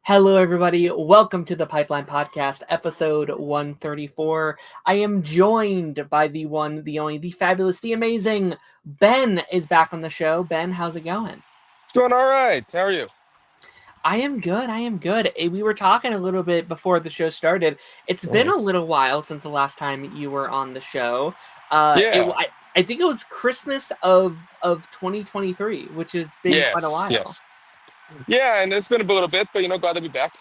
Hello, everybody. Welcome to the Pipeline Podcast, episode 134. I am joined by the one, the only, the fabulous, the amazing Ben is back on the show. Ben, how's it going? It's going all right. How are you? I am good. I am good. We were talking a little bit before the show started. It's been a little while since the last time you were on the show. Yeah. I think it was Christmas of 2023, which has been quite a while. Yes. Yeah, and it's been a little bit, but glad to be back.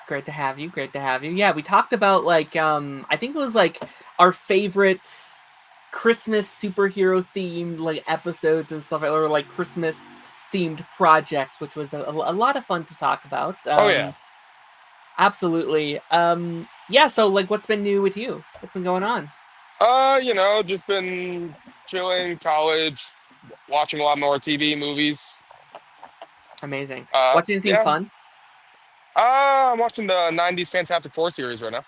Great to have you. Great to have you. Yeah, we talked about I think it was our favorites Christmas superhero themed episodes and stuff, or Christmas themed projects, which was a lot of fun to talk about. Oh yeah. Absolutely. Yeah, so what's been new with you? What's been going on? Just been chilling, college, watching a lot more TV, movies. Amazing. Watching anything fun? I'm watching the 90s Fantastic Four series right now.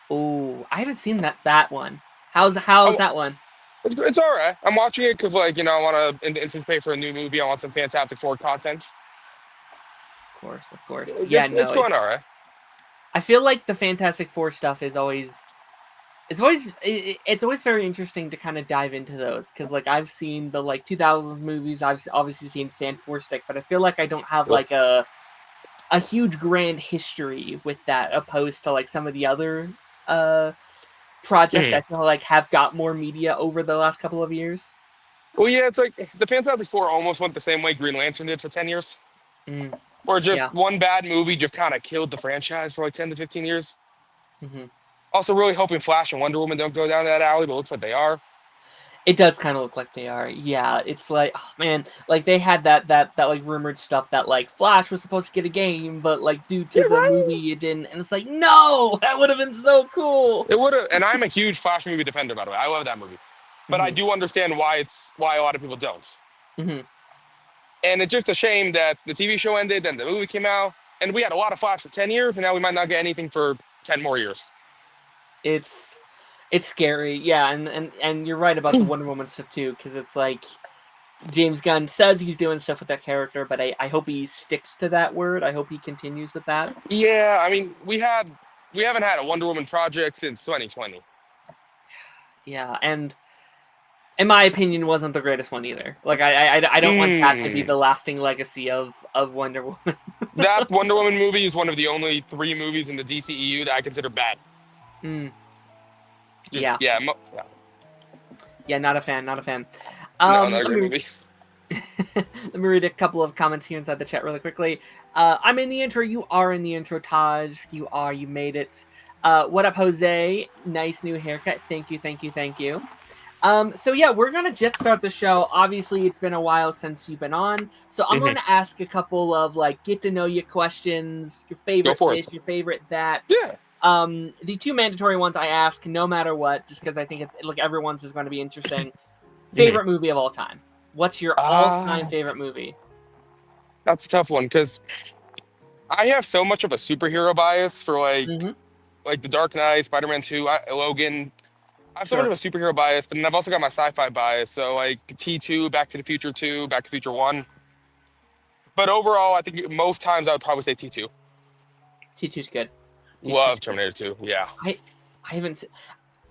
Oh, I haven't seen that one. How's that one? It's all right. I'm watching it because, I want to anticipate for a new movie. I want some Fantastic Four content. Of course. It's going all right. I feel like the Fantastic Four stuff is always... It's always very interesting to kind of dive into those, because I've seen the 2000s movies. I've obviously seen Fantastic, but I feel like I don't have a huge grand history with that, opposed to some of the other projects I feel have got more media over the last couple of years. Well, yeah, it's the Fantastic Four almost went the same way Green Lantern did for 10 years. Where just one bad movie just kind of killed the franchise for 10 to 15 years. Mm-hmm. Also, really hoping Flash and Wonder Woman don't go down that alley, but it looks like they are. It does kind of look like they are. Yeah, it's oh man, they had that rumored stuff that Flash was supposed to get a game, but due to the movie it didn't, and it's no, that would have been so cool. It would have, and I'm a huge Flash movie defender, by the way. I love that movie, but I do understand why a lot of people don't. Mm-hmm. And it's just a shame that the TV show ended, and the movie came out, and we had a lot of Flash for 10 years, and now we might not get anything for 10 more years. It's scary, yeah, and you're right about the Wonder Woman stuff too, because it's James Gunn says he's doing stuff with that character, but I hope he sticks to that word. I hope he continues with that. Yeah, I mean, we haven't had a Wonder Woman project since 2020. Yeah, and in my opinion, wasn't the greatest one either. I don't want that to be the lasting legacy of Wonder Woman. That Wonder Woman movie is one of the only 3 movies in the DCEU that I consider bad. Yeah, not a fan. No, not a great movie. Let me read a couple of comments here inside the chat really quickly. I'm in the intro. You are in the intro, Taj. You made it. What up, Jose? Nice new haircut. Thank you. So yeah, we're gonna jet start the show. Obviously, it's been a while since you've been on, so I'm going to ask a couple of get to know you questions. Your favorite dish, your favorite that. Yeah. The 2 mandatory ones I ask no matter what, just because I think it's everyone's is going to be interesting. Favorite movie of all time. What's your all-time favorite movie? That's a tough one because I have so much of a superhero bias for The Dark Knight, Spider-Man 2, Logan. I have so much of a superhero bias, but then I've also got my sci-fi bias. So T2, Back to the Future 2, Back to the Future 1. But overall, I think most times I would probably say T2. T2's good. Love Terminator 2, yeah. I haven't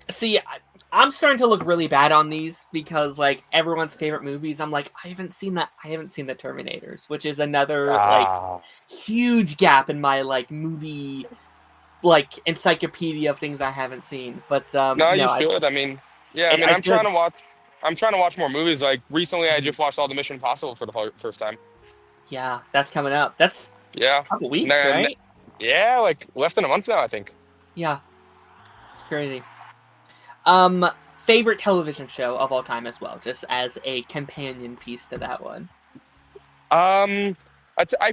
see. I'm starting to look really bad on these because everyone's favorite movies. I'm I haven't seen that. I haven't seen the Terminators, which is another huge gap in my movie encyclopedia of things I haven't seen. But no, you should. I'm trying to watch. I'm trying to watch more movies. Recently, I just watched all the Mission Impossible for the first time. Yeah, that's coming up. That's a couple weeks, right? Yeah, less than a month now, I think. Yeah. It's crazy. Favorite television show of all time as well, just as a companion piece to that one. I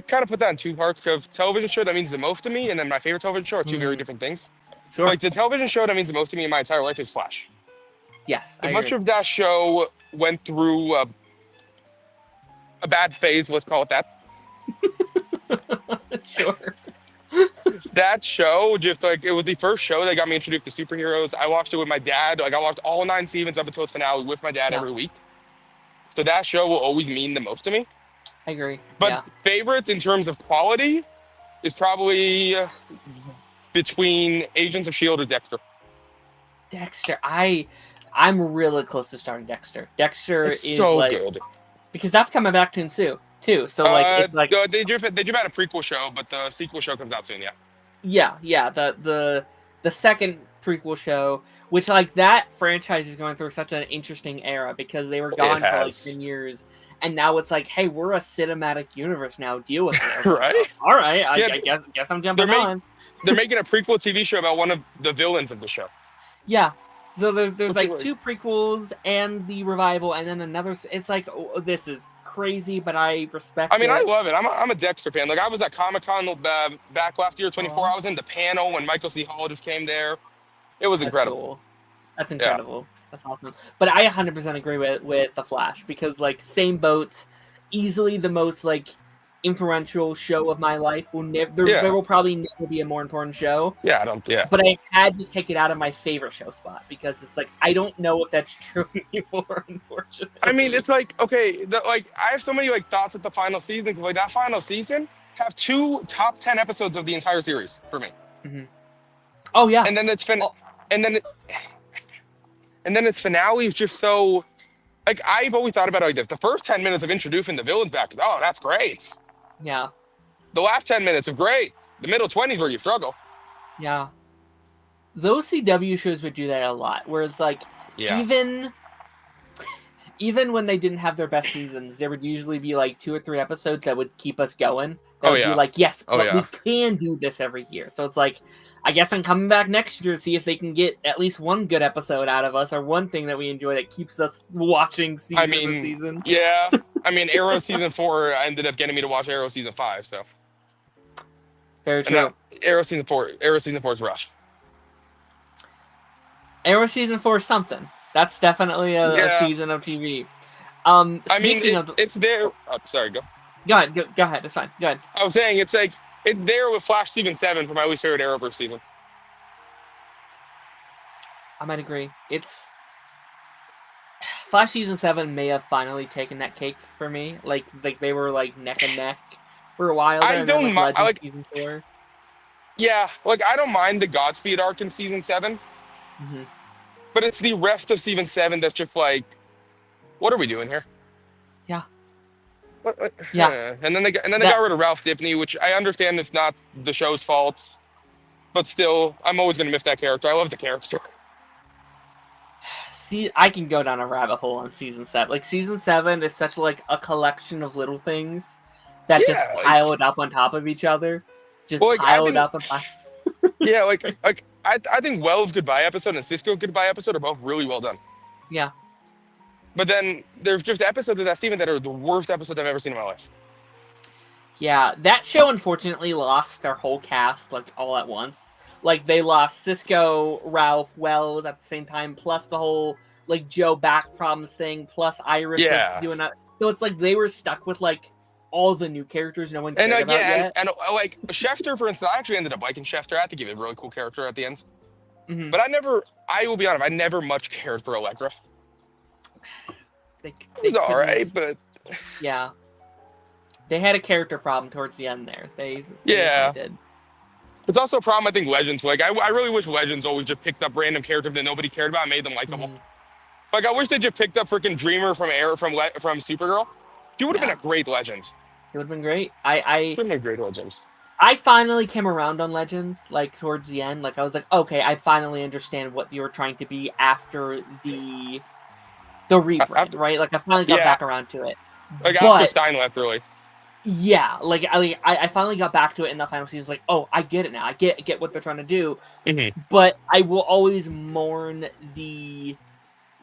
kind of put that in 2 parts because television show that means the most to me, and then my favorite television show are 2 very different things. Sure. The television show that means the most to me in my entire life is Flash. Yes. As much of that show went through a bad phase, let's call it that. Sure. That show, just it was the first show that got me introduced to superheroes. I watched it with my dad. I watched all 9 seasons up until its finale with my dad every week. So that show will always mean the most to me. I agree. But favorites in terms of quality, is probably between Agents of Shield or Dexter. Dexter, I'm really close to starting Dexter. Dexter It's is so like good. because that's coming back to ensue too. So like it's like they just had a prequel show, but the sequel show comes out soon. yeah the second prequel show, which like that franchise is going through such an interesting era because they were gone for like 10 years. And now it's like, hey, we're a cinematic universe now. Deal with it. Right? Like, all right, I guess I'm jumping on. They're making a prequel TV show about one of the villains of the show. Yeah. So there's like 2 prequels and the revival, and then another. It's like, oh, this is crazy, but I respect it. I mean, I love it. I'm a Dexter fan. Like, I was at Comic-Con back last year, 24. I was in the panel when Michael C. Hall just came there. It was incredible. Cool. That's incredible. Yeah. That's awesome. But I 100% agree with The Flash because, like, same boat, easily the most, like, influential show of my life. There will probably never be a more important show. Yeah, But I had to take it out of my favorite show spot because it's like, I don't know if that's true anymore, unfortunately. I mean, it's like, okay, I have so many, like, thoughts with the final season because, like, that final season have 2 top 10 episodes of the entire series for me. Mm-hmm. Oh, yeah. And then and then its finale is just so, like, I've always thought about it like this. The first 10 minutes of introducing the villains back, oh, that's great. Yeah. The last 10 minutes are great. The middle 20s where you struggle. Yeah. Those CW shows would do that a lot. Whereas, like, even when they didn't have their best seasons, there would usually be, like, 2 or 3 episodes that would keep us going. That would be like, yes, but we can do this every year. So it's like, I guess I'm coming back next year to see if they can get at least one good episode out of us or one thing that we enjoy that keeps us watching season to season. Yeah. I mean, Arrow season 4 ended up getting me to watch Arrow season 5, so. Very true. Arrow season 4 is rough. Arrow season 4 is something. That's definitely a season of TV. It's there. Oh, sorry, go. Go ahead. It's fine. Go ahead. I was saying it's like it's there with Flash season 7 for my least favorite Arrowverse season. I might agree. It's Flash season 7 may have finally taken that cake for me. Like they were like neck and neck for a while. I don't mind. Like season 4. Yeah, like I don't mind the Godspeed arc in season 7, but it's the rest of season 7 that's just like, what are we doing here? Yeah. What? Yeah. And then they got rid of Ralph Dibny, which I understand it's not the show's fault, but still, I'm always gonna miss that character. I love the character. See, I can go down a rabbit hole on season 7. Like season 7 is such like a collection of little things that just piled up on top of each other. Piled up. Yeah, I think Wells' goodbye episode and Cisco's goodbye episode are both really well done. Yeah. But then there's just episodes of that season that are the worst episodes I've ever seen in my life. Yeah, that show unfortunately lost their whole cast like all at once. Like they lost Cisco, Ralph, Wells at the same time, plus the whole like Joe back problems thing, plus Iris was doing that. So it's like they were stuck with like all the new characters no one cared about yet. And like Schefter, for instance, I actually ended up liking Schefter. I had to give it a really cool character at the end. But I will be honest, I never much cared for Allegra. It was alright, but yeah, they had a character problem towards the end there. They did. It's also a problem I think Legends. Like I really wish Legends always just picked up random characters that nobody cared about and made them likable. Like I wish they just picked up freaking Dreamer from Supergirl. She would have been a great Legend. It would have been great. Would have been a great Legend. I finally came around on Legends, like towards the end. Like I was like, okay, I finally understand what you were trying to be after the rebrand, right? Like I finally got back around to it. Like after Stein left, really. Yeah, like I finally got back to it in the final season. Like, oh, I get it now. I get what they're trying to do. But I will always mourn the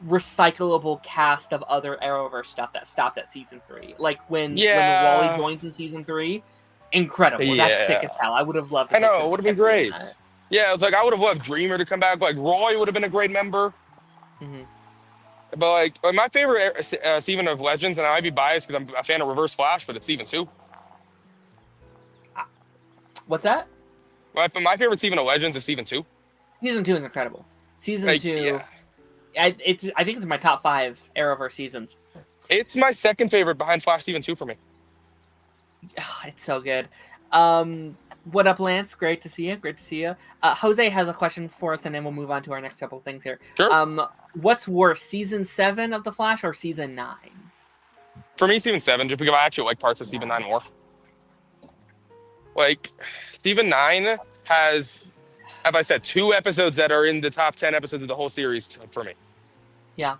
recyclable cast of other Arrowverse stuff that stopped at season 3. Like when Wally joins in season 3, incredible. That's sick as hell. I would have loved. I know it would have been great. Yeah, it's like I would have loved Dreamer to come back. Like Roy would have been a great member. But like my favorite season of Legends, and I might be biased because I'm a fan of Reverse Flash, but it's season 2. What's that? My favorite season of Legends is season 2. Season 2 is incredible. Season 2. Yeah. I think it's my top 5 Arrowverse seasons. It's my second favorite behind Flash season 2 for me. It's so good. What up, Lance? Great to see you. Great to see you. Jose has a question for us, and then we'll move on to our next couple of things here. Sure. What's worse, season 7 of The Flash or season 9? For me, season 7, just because I actually like parts of season 9 more. Like, season 9 has, as I said, 2 episodes that are in the top 10 episodes of the whole series for me. Yeah.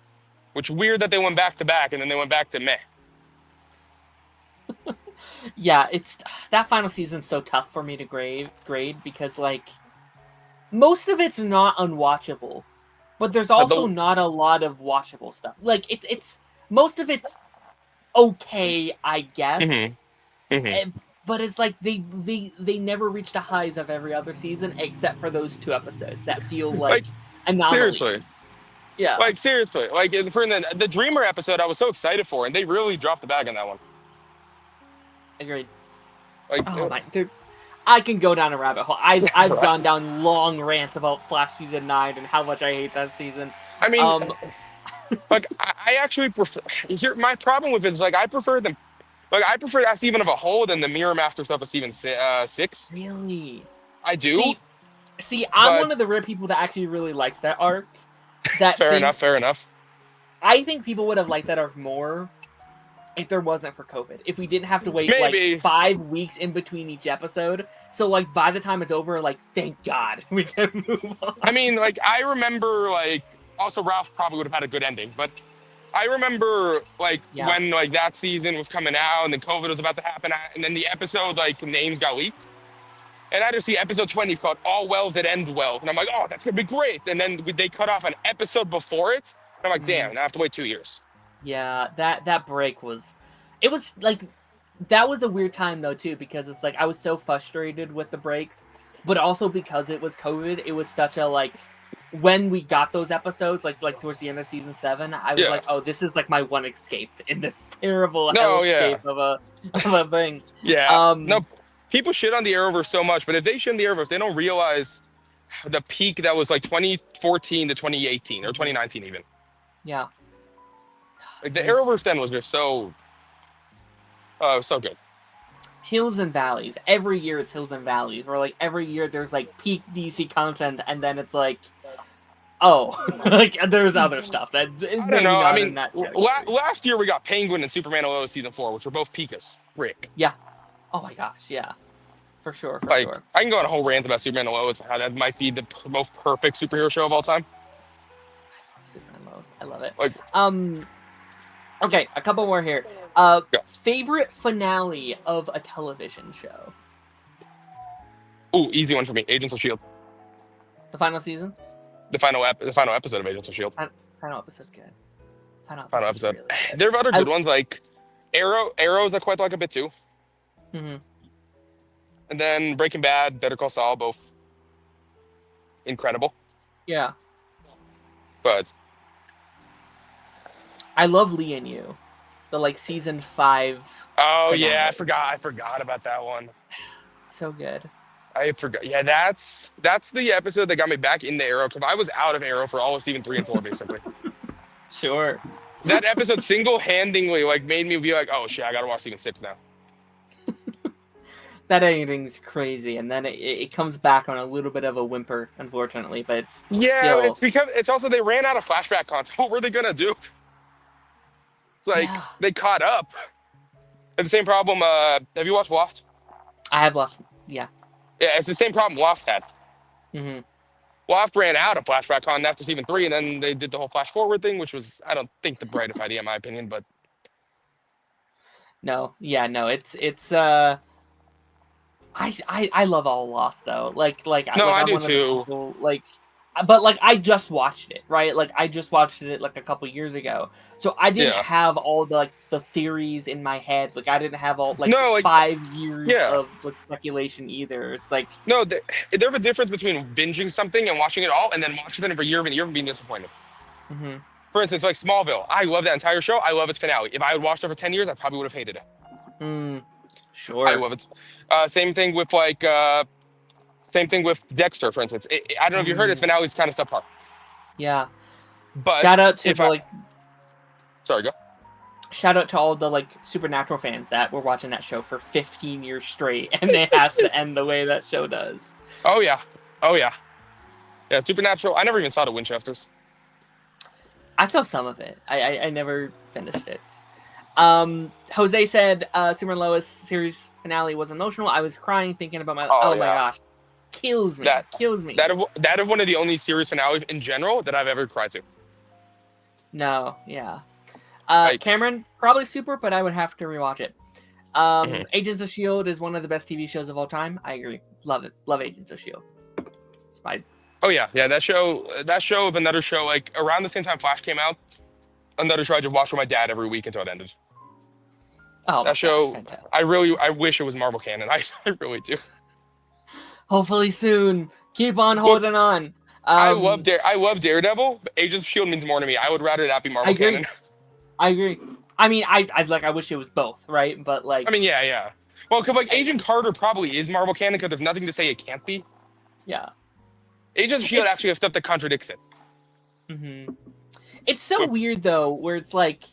Which weird that they went back to back and then they went back to meh. Yeah, it's that final season's so tough for me to grade because like most of it's not unwatchable, but there's also not a lot of watchable stuff. Like it's most of it's okay, I guess. Mm-hmm. Mm-hmm. But it's like they never reach the highs of every other season except for those 2 episodes that feel like anomalies. Seriously. Yeah. Like seriously. Like for the Dreamer episode I was so excited for, and they really dropped the bag on that one. Agreed. Like, oh my dude. I can go down a rabbit hole. I've gone down long rants about Flash season 9 and how much I hate that season. I mean, like I actually prefer. Here, my problem with it is like I prefer them. Like I prefer that season of a whole than the Mirror Master stuff of season 6. Really? I do. See, I'm one of the rare people that actually really likes that arc. That fair enough. I think people would have liked that arc more if there wasn't for COVID. If we didn't have to wait like 5 weeks in between each episode. So like by the time it's over, like thank God we can move on. I mean, like I remember like also Ralph probably would have had a good ending, but I remember like when like that season was coming out and then COVID was about to happen, and then the episode like names got leaked. And I just see episode 20 called All Wells That End Well. And I'm like, oh, that's gonna be great. And then they cut off an episode before it. And I'm like, damn, I have to wait 2 years. Yeah, that break was, it was like, that was a weird time though too, because it's like I was so frustrated with the breaks, but also because it was COVID, it was such a like, when we got those episodes, like towards the end of season 7, I was like, oh, this is like my one escape in this terrible hellscape of a thing. Yeah. No, people shit on the Arrowverse so much, but if they shit on the Arrowverse, they don't realize the peak that was like 2014 to 2018 or 2019 even. Yeah. Like the Arrowverse then was just so good. Hills and valleys. Every year it's hills and valleys. Or like every year there's like peak DC content, and then it's like, oh, like there's other stuff that is I don't know. I mean, last year we got Penguin and Superman Lois season 4, which were both peakas. Frick. Yeah. Oh my gosh. Yeah. For sure. I can go on a whole rant about Superman and Lois, how that might be the most perfect superhero show of all time. Superman and Lois. I love it. Like, okay, a couple more here. Favorite finale of a television show? Ooh, easy one for me. Agents of S.H.I.E.L.D. The final season? The final episode of Agents of S.H.I.E.L.D. Final episode's good. Final episode. Really good. There are other good ones, like Arrows I quite like a bit too. Mm-hmm. And then Breaking Bad, Better Call Saul, both incredible. Yeah. But I love Lee and You. The like season 5. Oh finale. yeah, I forgot about that one. So good. I forgot. Yeah, that's the episode that got me back into Arrow, because I was out of Arrow for all of season 3 and 4 basically. Sure. That episode single-handedly like made me be like, oh shit, I gotta watch season 6 now. That ending's crazy, and then it comes back on a little bit of a whimper, unfortunately, but it's still... it's because it's also they ran out of flashback content. What were they gonna do? It's like they caught up. And the same problem. Have you watched Lost? I have Lost. Yeah. Yeah, it's the same problem Lost had. Mm-hmm. Lost ran out of flashback content after season 3, and then they did the whole flash forward thing, which was, I don't think, the brightest idea in my opinion, but it's I love all Lost though. I do too. People, but like I just watched it, right? Like I just watched it like a couple years ago, so I didn't have all the like the theories in my head. Like I didn't have all 5 years of like speculation either. It's like there's a difference between binging something and watching it all, and then watching it for a year and being disappointed. Mm-hmm. For instance, like Smallville, I love that entire show. I love its finale. If I had watched it for 10 years, I probably would have hated it. Sure. I love it. Same thing with Dexter, for instance. I don't know if you heard its finale is kind of subpar. Yeah. But shout out to sorry, go. shout out to all the like Supernatural fans that were watching that show for 15 years straight, and it has to end the way that show does. Oh yeah, yeah. Supernatural. I never even saw the Winchesters. I saw some of it. I never finished it. Jose said Super and Lois series finale was emotional. I was crying thinking about my. Oh my gosh, kills me. Kills me. That is one of the only series finales in general that I've ever cried to. No, yeah. Cameron, probably Super, but I would have to rewatch it. Agents of S.H.I.E.L.D. is one of the best TV shows of all time. I agree. Love it. Love Agents of S.H.I.E.L.D. It's my... Oh, yeah. Yeah, that show of another show, like, around the same time Flash came out, another show I just watched with my dad every week until it ended. Oh, that show, I wish it was Marvel canon. I really do. Hopefully soon. Keep on holding on. I love Daredevil, but Agents of S.H.I.E.L.D. means more to me. I would rather that be Marvel canon. I agree. I mean, I wish it was both, right? But like, I mean, yeah. Well, because like Agent Carter probably is Marvel canon because there's nothing to say it can't be. Yeah. Agents of S.H.I.E.L.D. actually have stuff that contradicts it. Mm-hmm. It's so weird though, where it's like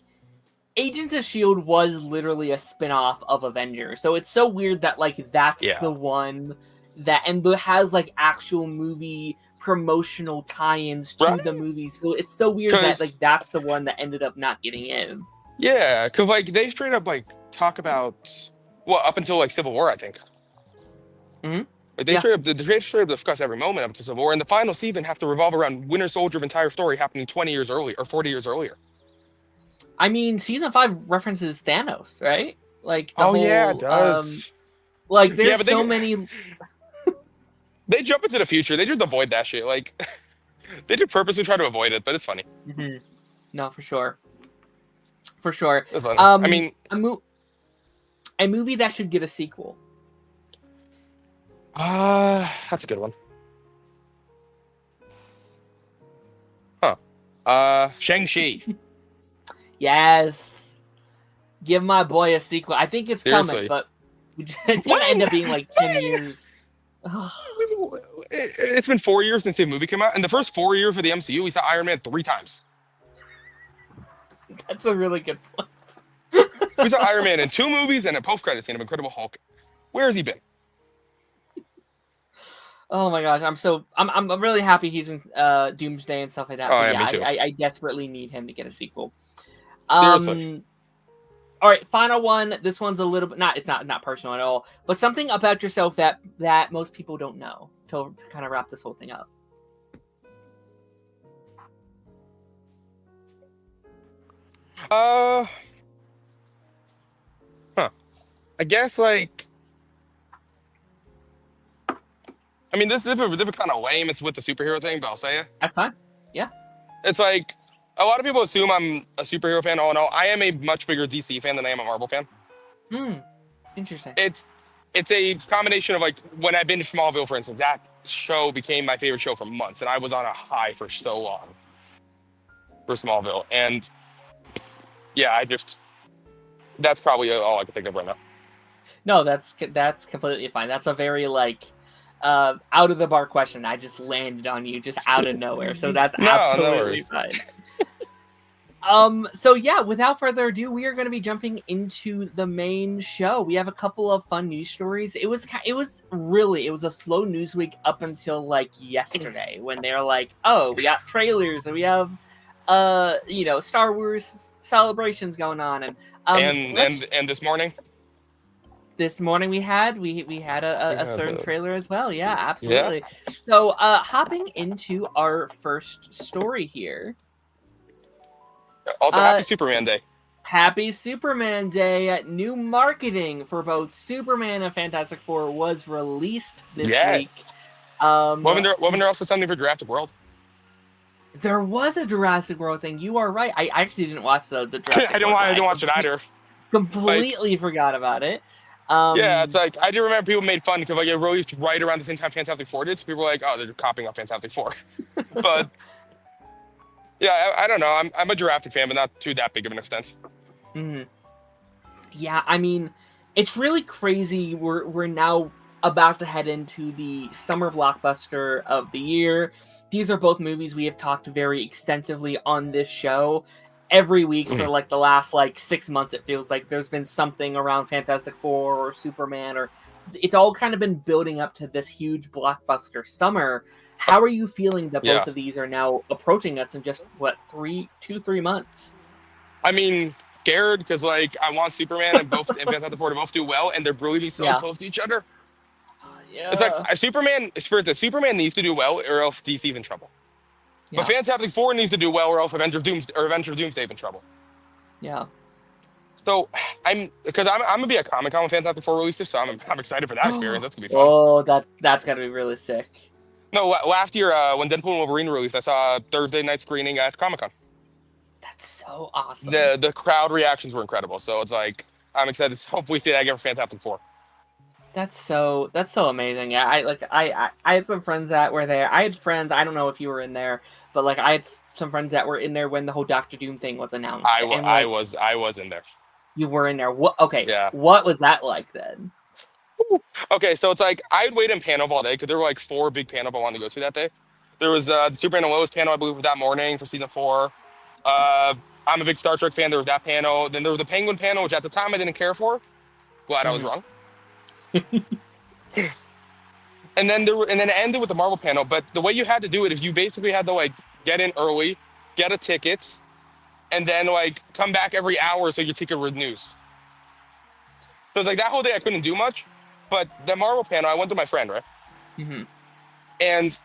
Agents of S.H.I.E.L.D. was literally a spin-off of Avengers, so it's so weird that like that's the one that has like actual movie promotional tie-ins to the movies. So it's so weird that like that's the one that ended up not getting in. Yeah, because like they straight up like talk about up until like Civil War, I think. Mm-hmm. Like, they straight up discuss every moment up to Civil War, and the final even have to revolve around Winter Soldier's entire story happening 20 years earlier or 40 years earlier. I mean, season 5 references Thanos, right? Like the whole, yeah, it does. Like there's so many. They jump into the future. They just avoid that shit. Like they just purposely try to avoid it, but it's funny. Mm-hmm. No, for sure. For sure. I mean, a movie that should get a sequel. That's a good one. Huh. Shang-Chi. Yes. Give my boy a sequel. I think it's coming, but it's going to end up being like 10 years. It's been 4 years since the movie came out, and the first 4 years of the MCU, we saw Iron Man 3 times. That's a really good point. We saw Iron Man in 2 movies and a post-credit scene of Incredible Hulk. Where has he been? Oh my gosh, I'm really happy he's in Doomsday and stuff like that. Oh, yeah, me too. I desperately need him to get a sequel. Seriously. All right, final one. This one's a little bit it's not personal at all, but something about yourself that most people don't know to kind of wrap this whole thing up. I guess like. I mean, this is kind of lame. It's with the superhero thing, but I'll say it. That's fine. Yeah. It's like a lot of people assume I'm a superhero fan. Oh no, I am a much bigger DC fan than I am a Marvel fan. Interesting. It's a combination of like when I binged Smallville, for instance. That show became my favorite show for months, and I was on a high for so long for Smallville. And yeah, that's probably all I can think of right now. No, that's completely fine. That's a very like out of the bar question. I just landed on you just out of nowhere, so that's absolutely fine. So yeah, without further ado, we are going to be jumping into the main show. We have a couple of fun news stories. It was a slow news week up until like yesterday when they're like, oh, we got trailers and we have Star Wars celebrations going on, and this morning. This morning we had a certain trailer as well. Yeah, absolutely. Yeah. So hopping into our first story here. Also, happy Superman Day. Happy Superman Day. New marketing for both Superman and Fantastic Four was released this week. Wasn't there also something for Jurassic World? There was a Jurassic World thing. You are right. I actually didn't watch the Jurassic World. I didn't watch it either. Completely forgot about it. Yeah, it's like I do remember people made fun because like it released right around the same time Fantastic Four did. So people were like, "Oh, they're copying off Fantastic Four." But yeah, I don't know. I'm a Jurassic fan, but not to that big of an extent. Mm-hmm. Yeah, I mean, it's really crazy. We're now about to head into the summer blockbuster of the year. These are both movies we have talked very extensively on this show. every week for Mhm. like the last like 6 months. It feels like there's been something around Fantastic Four or Superman, or it's all kind of been building up to this huge blockbuster summer. How are you feeling that Yeah. both of these are now approaching us in just what 3 months? I mean, scared because like I want Superman and Fantastic Four to both do well, and they're really so Yeah, close to each other. It's like yeah, Superman needs to do well, or else DC's in trouble. But yeah, Fantastic Four needs to do well, or else Avengers Doomsday in trouble. yeah. So I'm gonna be at Comic Con when Fantastic Four releases, so I'm excited for that experience. That's gonna be fun. Oh, that's gotta be really sick. No, last year when Deadpool and Wolverine released, I saw a Thursday night screening at Comic Con. That's so awesome. The crowd reactions were incredible, so it's like I'm excited to hopefully see that again for Fantastic Four. That's so amazing. Yeah, I had some friends that were there. I had friends. I don't know if you were in there, but like I had some friends that were in there when the whole Doctor Doom thing was announced, and like I was in there. you were in there. What? Okay, Yeah. what was that like then? Okay, so it's like I'd wait in panel all day because there were like 4 big panels I wanted to go to that day. There was the Superman and Lois panel, I believe, that morning for season 4. Uh, I'm a big Star Trek fan. There was that panel. Then there was the Penguin panel, which at the time I didn't care for. Glad I was Mhm. wrong. And then it ended with the Marvel panel. But the way you had to do it is you basically had to like get in early, get a ticket, and then like come back every hour so your ticket renews. So like that whole day I couldn't do much. But the Marvel panel, I went to my friend, right? Mhm. And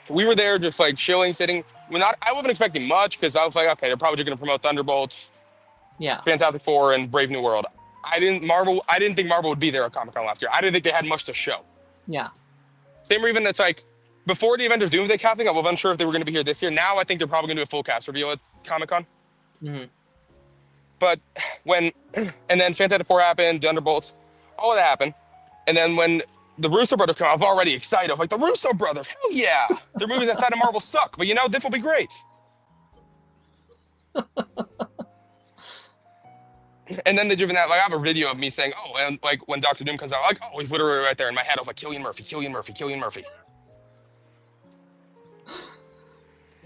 we were there just like chilling, sitting. I wasn't expecting much because I was like, okay, they're probably just gonna promote Thunderbolts, Yeah. Fantastic Four, and Brave New World. I didn't think Marvel would be there at Comic Con last year. I didn't think they had much to show. Yeah. Same reason it's like before the Avengers Doomsday casting, I was unsure if they were going to be here this year. Now I think they're probably going to do a full cast reveal at Comic Con. Mhm. But and then Fantastic Four happened, Thunderbolts, all of that happened. And then when the Russo brothers come out, I was already excited. I was like, the Russo brothers, hell yeah. Their movies outside of Marvel suck, but this will be great. And then they driven that, like, I have a video of me saying, oh, and like when Doctor Doom comes out, like, oh, he's literally right there in my head. I was like, Cillian Murphy, Cillian Murphy, Cillian Murphy.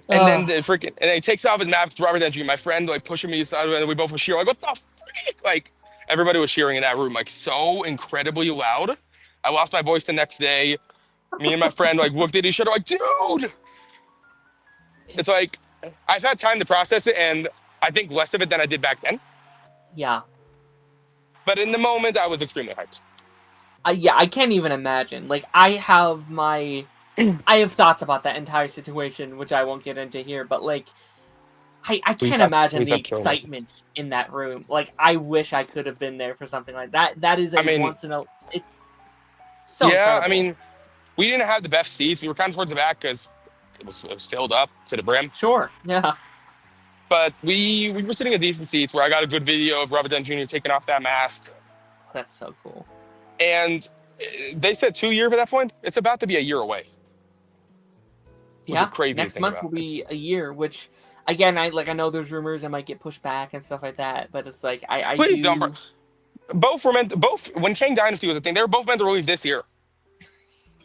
And then and then he takes off his mask, Robert Downey Jr., my friend, like pushing me aside, and we both were cheering, like, what the freak? Like, everybody was cheering in that room, like, so incredibly loud. I lost my voice the next day. Me and my friend, like, looked at each other, like, dude! It's like, I've had time to process it, and I think less of it than I did back then. Yeah. But in the moment, I was extremely hyped. Yeah, I can't even imagine. Like, I have thoughts about that entire situation, which I won't get into here, but like, I can't imagine the excitement in that room. Like, I wish I could have been there for something like that. That is it's so yeah, incredible. I mean, we didn't have the best seats. We were kind of towards the back because it was filled up to the brim. Sure, yeah. But we were sitting in decent seats where I got a good video of Robert Downey Jr. taking off that mask. That's so cool. And they said 2 years at that point. It's about to be a year away. Yeah, crazy next month will be a year, which again, I know there's rumors I might get pushed back and stuff like that, but it's like I Please do. don't. Both when Kang Dynasty was a thing, they were both meant to release this year.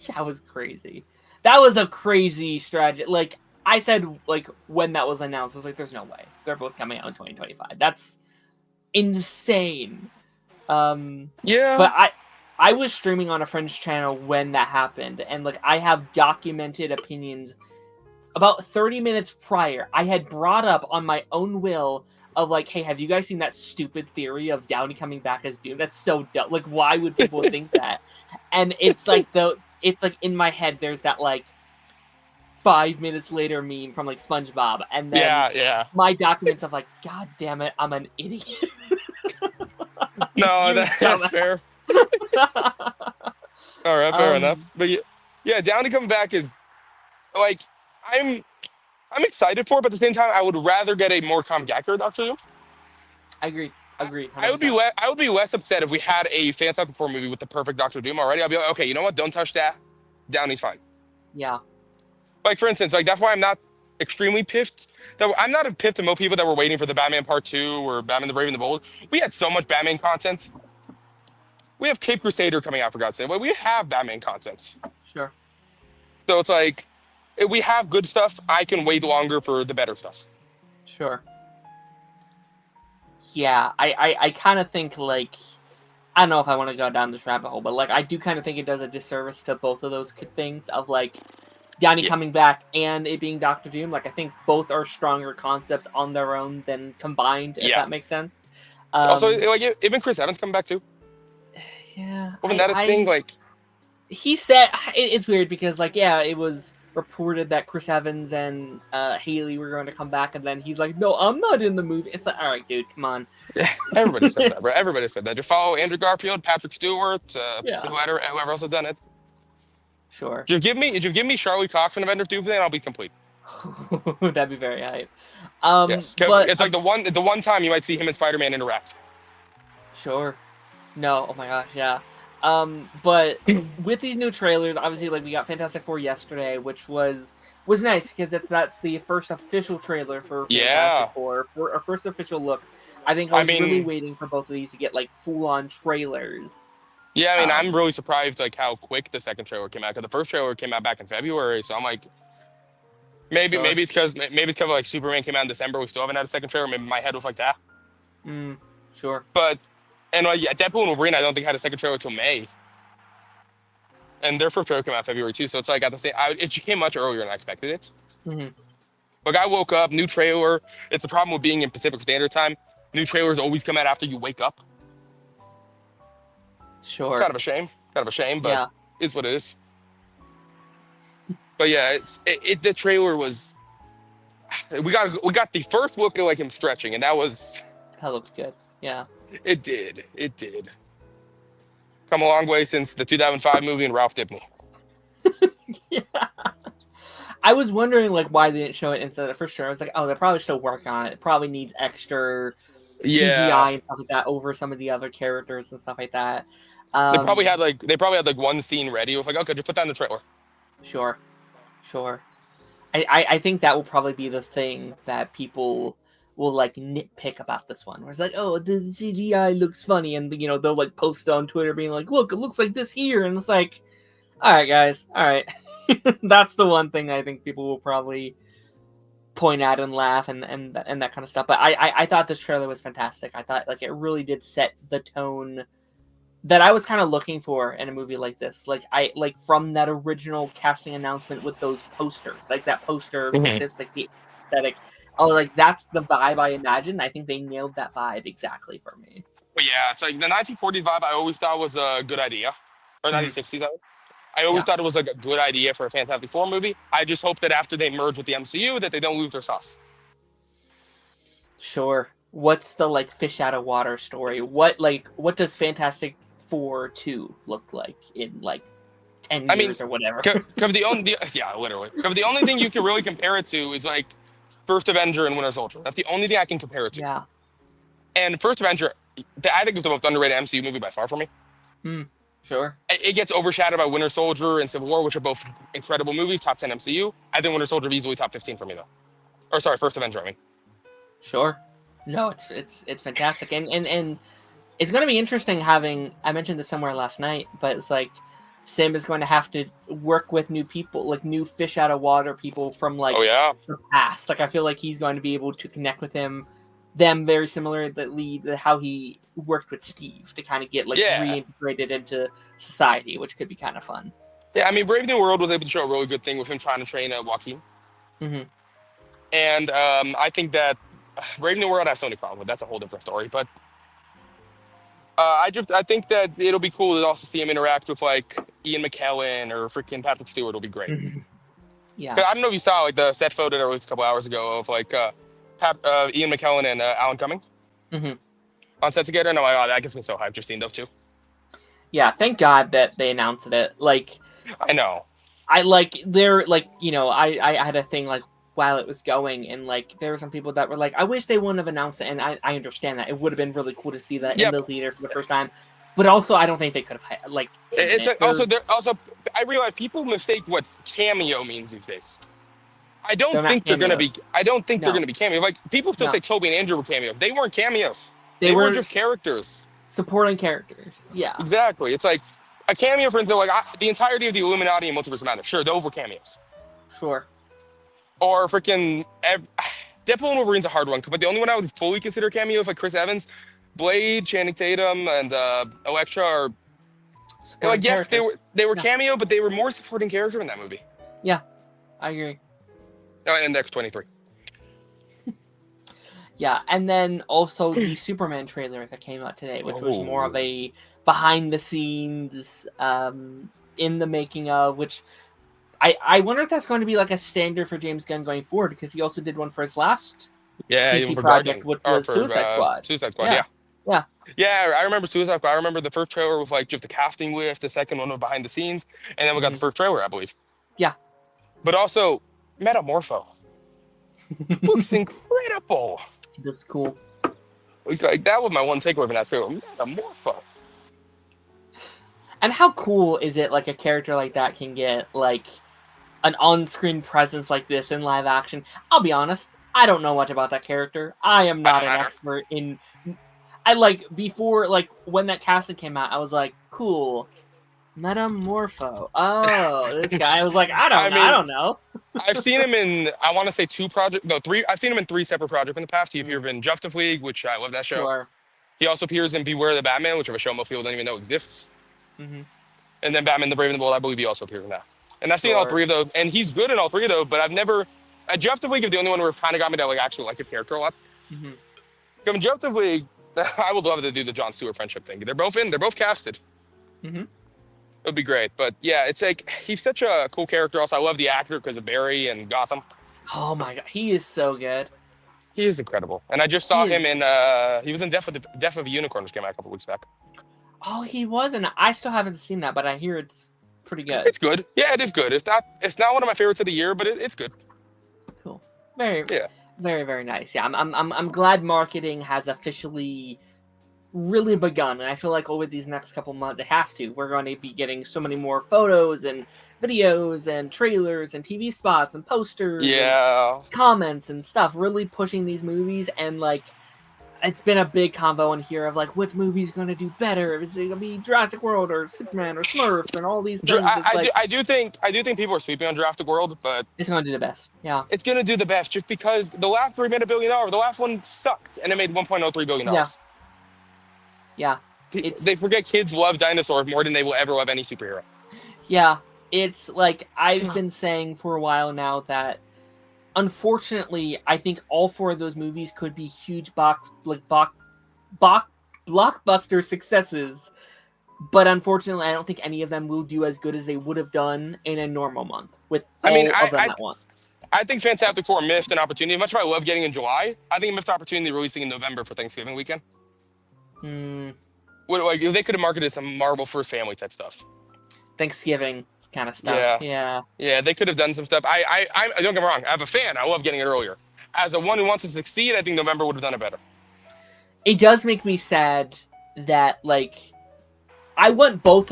That was crazy. That was a crazy strategy. Like I said, like when that was announced, I was like, "There's no way they're both coming out in 2025." That's insane. Yeah. But I was streaming on a friend's channel when that happened, and like I have documented opinions. About 30 minutes prior, I had brought up on my own will of like, "Hey, have you guys seen that stupid theory of Downey coming back as Doom? That's so dumb. Like, why would people think that?" And it's like it's like in my head, there's that like 5 minutes later meme from like SpongeBob, and then my documents of like, "God damn it, I'm an idiot." No, that's fair. All right, fair enough. But yeah, Downey coming back is like I'm excited for it, but at the same time, I would rather get a more comic accurate Doctor Doom. I agree. 100%. I would be less upset if we had a Fantastic Four movie with the perfect Doctor Doom already. I'd be like, okay, you know what? Don't touch that. Downey's fine. Yeah. Like for instance, like that's why I'm not extremely piffed. I'm not piffed to most people that were waiting for the Batman Part 2 or Batman the Brave and the Bold. We had so much Batman content. We have Cape Crusader coming out, for God's sake. But we have Batman content. Sure. So it's like, if we have good stuff, I can wait longer for the better stuff. Sure. Yeah, I kind of think like I don't know if I want to go down this rabbit hole, but like I do kind of think it does a disservice to both of those things of like Downey Yeah. coming back and it being Doctor Doom. Like I think both are stronger concepts on their own than combined, if Yeah. that makes sense. Also, like even Chris Evans coming back too. Yeah, Wasn't that a thing? Like he said it's weird because like yeah, it was reported that Chris Evans and Haley were going to come back, and then he's like, "No, I'm not in the movie." It's like, all right, dude, come on. everybody said that, bro. Everybody said that. You follow Andrew Garfield, Patrick Stewart, Yeah. whoever else has done it. Sure. If you give me Charlie Cox in Avengers Doomsday, I'll be complete. That'd be very hype. Yes, but it's like the one time you might see him and Spider-Man interact. Sure. No. Oh my gosh. Yeah. But with these new trailers, obviously, like we got Fantastic Four yesterday, which was nice because that's the first official trailer for Fantastic Four, for our first official look. I think I was really waiting for both of these to get like full-on trailers. Yeah, I mean, I'm really surprised like how quick the second trailer came out. Because the first trailer came out back in February, so I'm like, maybe it's because like Superman came out in December. We still haven't had a second trailer. Maybe my head was like that. Sure. But and like Deadpool and Wolverine, I don't think had a second trailer until May. And their first trailer came out in February too, so it's like at the same. It came much earlier than I expected it. Like I woke up, new trailer. It's the problem with being in Pacific Standard Time. New trailers always come out after you wake up. Sure. Kind of a shame, but is what it is. But yeah, the trailer was. We got the first look at like him stretching, and that looked good. Yeah. It did. Come a long way since the 2005 movie and Ralph Dibny. Yeah. I was wondering like why they didn't show it instead of for sure. I was like, oh, they're probably still working on it. It probably needs extra CGI and stuff like that over some of the other characters and stuff like that. They probably had like one scene ready. It was like, okay, just put that in the trailer. Sure. I think that will probably be the thing that people will like nitpick about this one. Where it's like, oh, the CGI looks funny, and you know they'll like post on Twitter being like, look, it looks like this here, and it's like, all right, guys, all right. That's the one thing I think people will probably point at and laugh and that kind of stuff. But I thought this trailer was fantastic. I thought like it really did set the tone that I was kind of looking for in a movie like this. Like from that original casting announcement with those posters, like that poster with this like the aesthetic. Oh, like that's the vibe I imagined. I think they nailed that vibe exactly for me. But yeah, it's like the 1940s vibe I always thought was a good idea. Or 1960s, I always thought it was like a good idea for a Fantastic Four movie. I just hope that after they merge with the MCU that they don't lose their sauce. Sure. What's the like fish out of water story? What does Fantastic Four 2 look like in like 10 years or whatever? The only thing you can really compare it to is like First Avenger and Winter Soldier. That's the only thing I can compare it to. Yeah. And First Avenger, I think is the most underrated MCU movie by far for me. Sure. It gets overshadowed by Winter Soldier and Civil War, which are both incredible movies, top 10 MCU. I think Winter Soldier easily top 15 for me though. Or sorry, First Avenger, I mean. Sure. No, it's fantastic. And it's going to be interesting having, I mentioned this somewhere last night, but it's like Sam is going to have to work with new people, like new fish out of water people from like the past. Like I feel like he's going to be able to connect with them very similar to how he worked with Steve to kind of get like reintegrated into society, which could be kind of fun. Yeah, I mean, Brave New World was able to show a really good thing with him trying to train Joaquin. And I think that Brave New World I have so many problems with. That's a whole different story, but I think that it'll be cool to also see him interact with like Ian McKellen or freaking Patrick Stewart. It'll be great. Yeah. I don't know if you saw like the set photo that released a couple hours ago of like Ian McKellen and Alan Cumming on set together, and I'm like, oh, that gets me so hyped just seeing those two. Yeah, thank God that they announced it. Like, I know. I like they're like, you know, I had a thing like while it was going, and like there were some people that were like, I wish they wouldn't have announced it, and I understand that it would have been really cool to see that in the theater for the first time, but also I don't think they could have like. It's like, also I realize people mistake what cameo means these days. I don't think they're gonna be. I don't think they're gonna be cameos. Like people still say Toby and Andrew were cameos. They weren't cameos. They were just characters. Supporting characters. Yeah. Exactly. It's like a cameo, for instance, like the entirety of the Illuminati and Multiverse Madness. Sure, those were cameos. Sure. Or freaking Deadpool and Wolverine's a hard one, but the only one I would fully consider cameo is like Chris Evans, Blade, Channing Tatum, and Elektra are Supporting like, yes, character. they were cameo, but they were more supporting character in that movie. Yeah, I agree. Oh, and X-23. Yeah, and then also the Superman trailer that came out today, which was more of a behind the scenes, in the making of, which I wonder if that's going to be like a standard for James Gunn going forward, because he also did one for his last DC project, which was Suicide Squad. Suicide Squad, yeah. Yeah, I remember Suicide Squad. I remember the first trailer was like just the casting list, the second one was behind the scenes, and then we got the first trailer, I believe. Yeah. But also, Metamorpho. Looks incredible. Looks cool. Like, that was my one takeaway from that trailer. Metamorpho. And how cool is it, like, a character like that can get, like, an on-screen presence like this in live action? I'll be honest, I don't know much about that character. I am not an expert in... before, like, when that casting came out, I was like, cool. Metamorpho. Oh, this guy. I was like, I don't know. I've seen him in, I want to say three. I've seen him in 3 separate projects in the past. He appeared in Justice League, which I love that show. Sure. He also appears in Beware the Batman, which is a show most people don't even know exists. Mm-hmm. And then Batman the Brave and the Bold, I believe he also appears in that. And I've seen all 3 of those, and he's good in all 3 of those, but I've never... Justice League is the only one where it kind of got me to like actually like his character a lot. Mm-hmm. In Justice League, I would love to do the Jon Stewart friendship thing. They're both casted. Mm-hmm. It would be great. But yeah, it's like, he's such a cool character. Also, I love the actor because of Barry and Gotham. Oh my god, he is so good. He is incredible. And I just saw him in, he was in Death of a Unicorn, which came out a couple weeks back. Oh, he was, and I still haven't seen that, but I hear it's pretty good. It's good. Yeah, it is good. It's not one of my favorites of the year, but it's good. Cool. Very, very nice. Yeah, I'm glad marketing has officially really begun, and I feel like over these next couple months it has to. We're going to be getting so many more photos and videos and trailers and TV spots and posters and comments and stuff, really pushing these movies. And like, it's been a big combo in here of like, which movie's going to do better? Is it going to be Jurassic World or Superman or Smurfs and all these things? I do think people are sleeping on Jurassic World, but it's going to do the best. Yeah, it's going to do the best just because the last 3 made $1 billion. The last one sucked and it made $1.03 billion. Yeah. They forget kids love dinosaurs more than they will ever love any superhero. Yeah, it's like I've been saying for a while now that unfortunately I think all 4 of those movies could be huge blockbuster successes, but unfortunately I don't think any of them will do as good as they would have done in a normal month with all of them at once. I think Fantastic Four missed an opportunity. As much as I love getting in July, I think it missed an opportunity releasing in November for Thanksgiving weekend. Like, they could have marketed some Marvel First Family type stuff. Thanksgiving kind of stuff. Yeah, they could have done some stuff. I don't get me wrong. I'm a fan. I love getting it earlier. As a one who wants to succeed, I think November would have done it better. It does make me sad that like I want both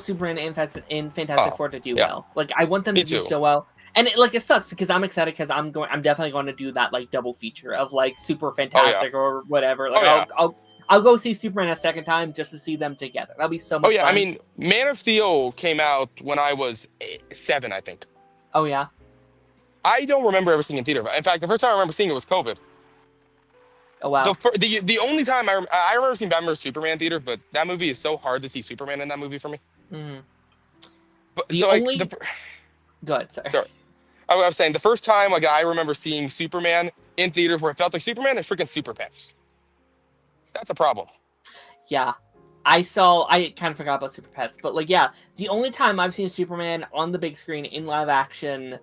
Superman and Fantastic Four to do well. Like I want them to do so well. And it sucks because I'm excited because I'm definitely going to do that like double feature of like Super Fantastic or whatever. Like I'll go see Superman a second time just to see them together. That'll be so much fun. I mean, Man of Steel came out when I was 7, I think. Oh yeah. I don't remember ever seeing it in theater. In fact, the first time I remember seeing it was COVID. Oh wow. The only time I remember seeing Batman vs Superman in theater, but that movie is so hard to see Superman in that movie for me. Mm-hmm. But Go ahead, sorry. I was saying the first time like I remember seeing Superman in theaters where it felt like Superman and freaking Super Pets. That's a problem. Yeah. I kind of forgot about Super Pets, but like, yeah, the only time I've seen Superman on the big screen in live action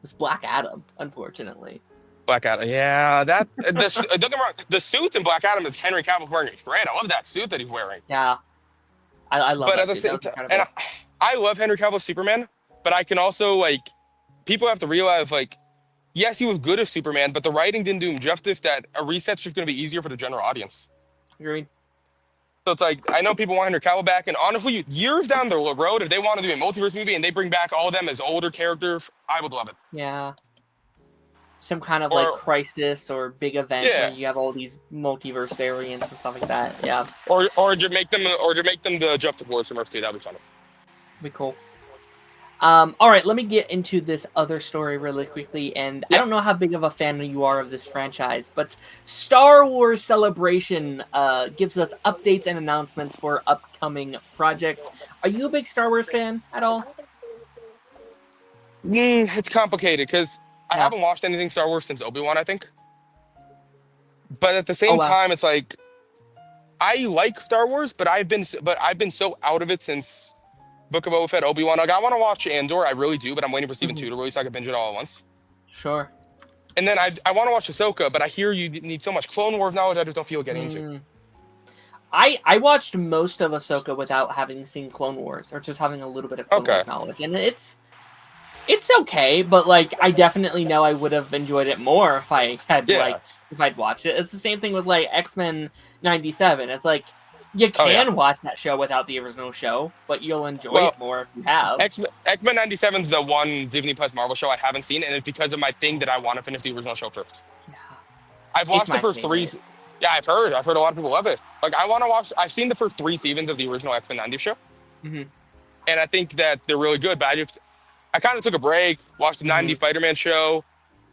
was Black Adam, unfortunately. Black Adam, yeah, don't get me wrong. The suits in Black Adam is Henry Cavill wearing. It's great. I love that suit that he's wearing. Yeah, I love. But and I love Henry Cavill's Superman, but I can also like, people have to realize like, yes, he was good as Superman, but the writing didn't do him justice. That a reset's just going to be easier for the general audience. Agreed. So it's like, I know people want Henry Cavill back, and honestly, years down the road, if they want to do a multiverse movie and they bring back all of them as older characters, I would love it. Yeah. Some kind of like crisis or big event where you have all these multiverse variants and stuff like that. Yeah. Or to make them the Justice Wars from Earth 2. That'd be fun. Be cool. All right, let me get into this other story really quickly. And I Yeah. don't know how big of a fan you are of this franchise, but Star Wars Celebration gives us updates and announcements for upcoming projects. Are you a big Star Wars fan at all? It's complicated because I Yeah. haven't watched anything Star Wars since Obi-Wan, I think. But at the Oh same wow. time, it's like I like Star Wars, but I've been so out of it since Book of Boba Fett, Obi-Wan. Like I want to watch Andor, I really do, but I'm waiting for season Mhm. 2 to release so I can binge it all at once. Sure. And then I want to watch Ahsoka, but I hear you need so much Clone Wars knowledge I just don't feel getting into. Mm. I watched most of Ahsoka without having seen Clone Wars, or just having a little bit of Clone Okay. Wars knowledge, and it's okay, but like I definitely know I would have enjoyed it more if I had Yeah. if I'd watched it. It's the same thing with like X-Men 97. It's like you Oh yeah. can watch that show without the original show, but you'll enjoy Well, it more if you have. X-Men 97 is the one Disney Plus Marvel show I haven't seen, and it's because of my thing that I want to finish the original show first. Yeah, I've it's watched the my first three. favorite. Yeah, I've heard a lot of people love it. Like I want to watch. I've seen the first 3 seasons of the original X-Men 90 show, Hmm. and I think that they're really good. But I kind of took a break, watched the 90 Spider-Man show,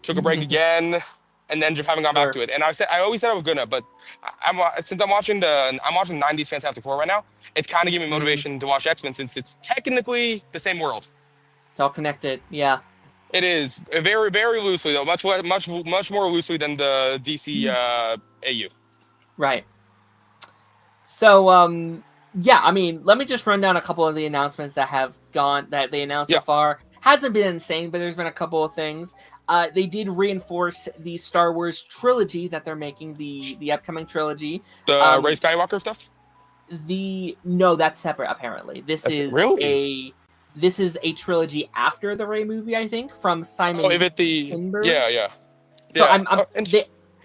took a break Hmm. again, and then just haven't gone back Sure. to it. And I always said I was gonna, but since I'm watching 90s Fantastic Four right now. It's kind of giving me Mm. motivation to watch X-Men since it's technically the same world. It's all connected. Yeah. It is very, very loosely though, much more loosely than the DC AU. Right. So, yeah, I mean, let me just run down a couple of the announcements that they announced Yeah. so far. Hasn't been insane, but there's been a couple of things. They did reinforce the Star Wars trilogy that they're making, the upcoming trilogy. The Rey Skywalker stuff. No, that's separate apparently. This is a trilogy after the Rey movie, I think, from Simon Oh, if it the Kinberg. yeah. So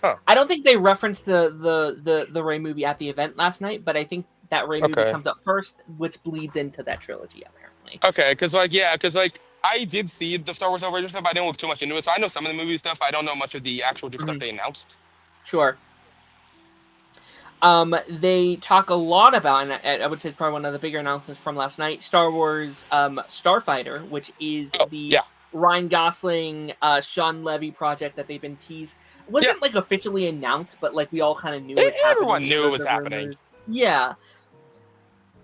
Huh. I don't think they referenced the Rey movie at the event last night, but I think that Rey movie Okay. comes up first, which bleeds into that trilogy apparently. Okay, because I did see the Star Wars Celebration stuff. I didn't look too much into it, so I know some of the movie stuff. I don't know much of the actual just stuff they announced. Sure. They talk a lot about, and I would say it's probably one of the bigger announcements from last night, Star Wars Starfighter, which is the Ryan Gosling, Sean Levy project that they've been teased. It wasn't like officially announced, but like we all kind of knew it was happening. Everyone knew it was happening. Yeah.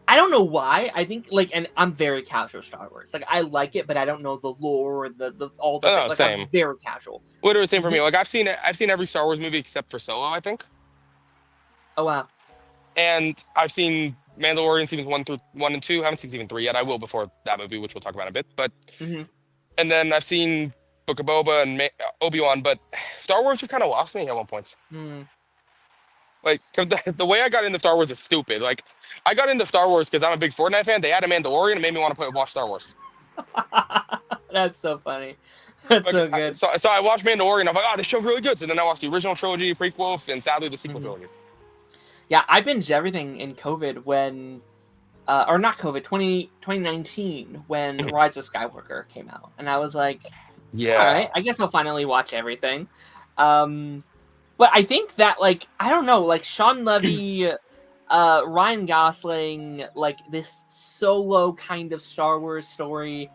I don't know why. I think and I'm very casual Star Wars. Like I like it, but I don't know the lore or the all the Oh, same. I'm very casual. Literally same for me. Like I've seen every Star Wars movie except for Solo, I think. Oh wow. And I've seen Mandalorian seasons 1 and 2. I haven't seen season 3 yet. I will before that movie, which we'll talk about in a bit. But and then I've seen Book of Boba and Obi-Wan, but Star Wars just kind of lost me at one point. Like the way I got into Star Wars is stupid. Like I got into Star Wars because I'm a big Fortnite fan. They had a Mandalorian and made me want to watch Star Wars. That's so funny. That's so good. So I watched Mandalorian. I'm like, oh, this show's really good. So then I watched the original trilogy, prequel, and sadly the sequel trilogy. Yeah, I binged everything in COVID when, or not COVID, 2019 when Rise of Skywalker came out, and I was like, yeah, all right, I guess I'll finally watch everything. But I think that like I don't know, like Sean Levy, Ryan Gosling, like this solo kind of Star Wars story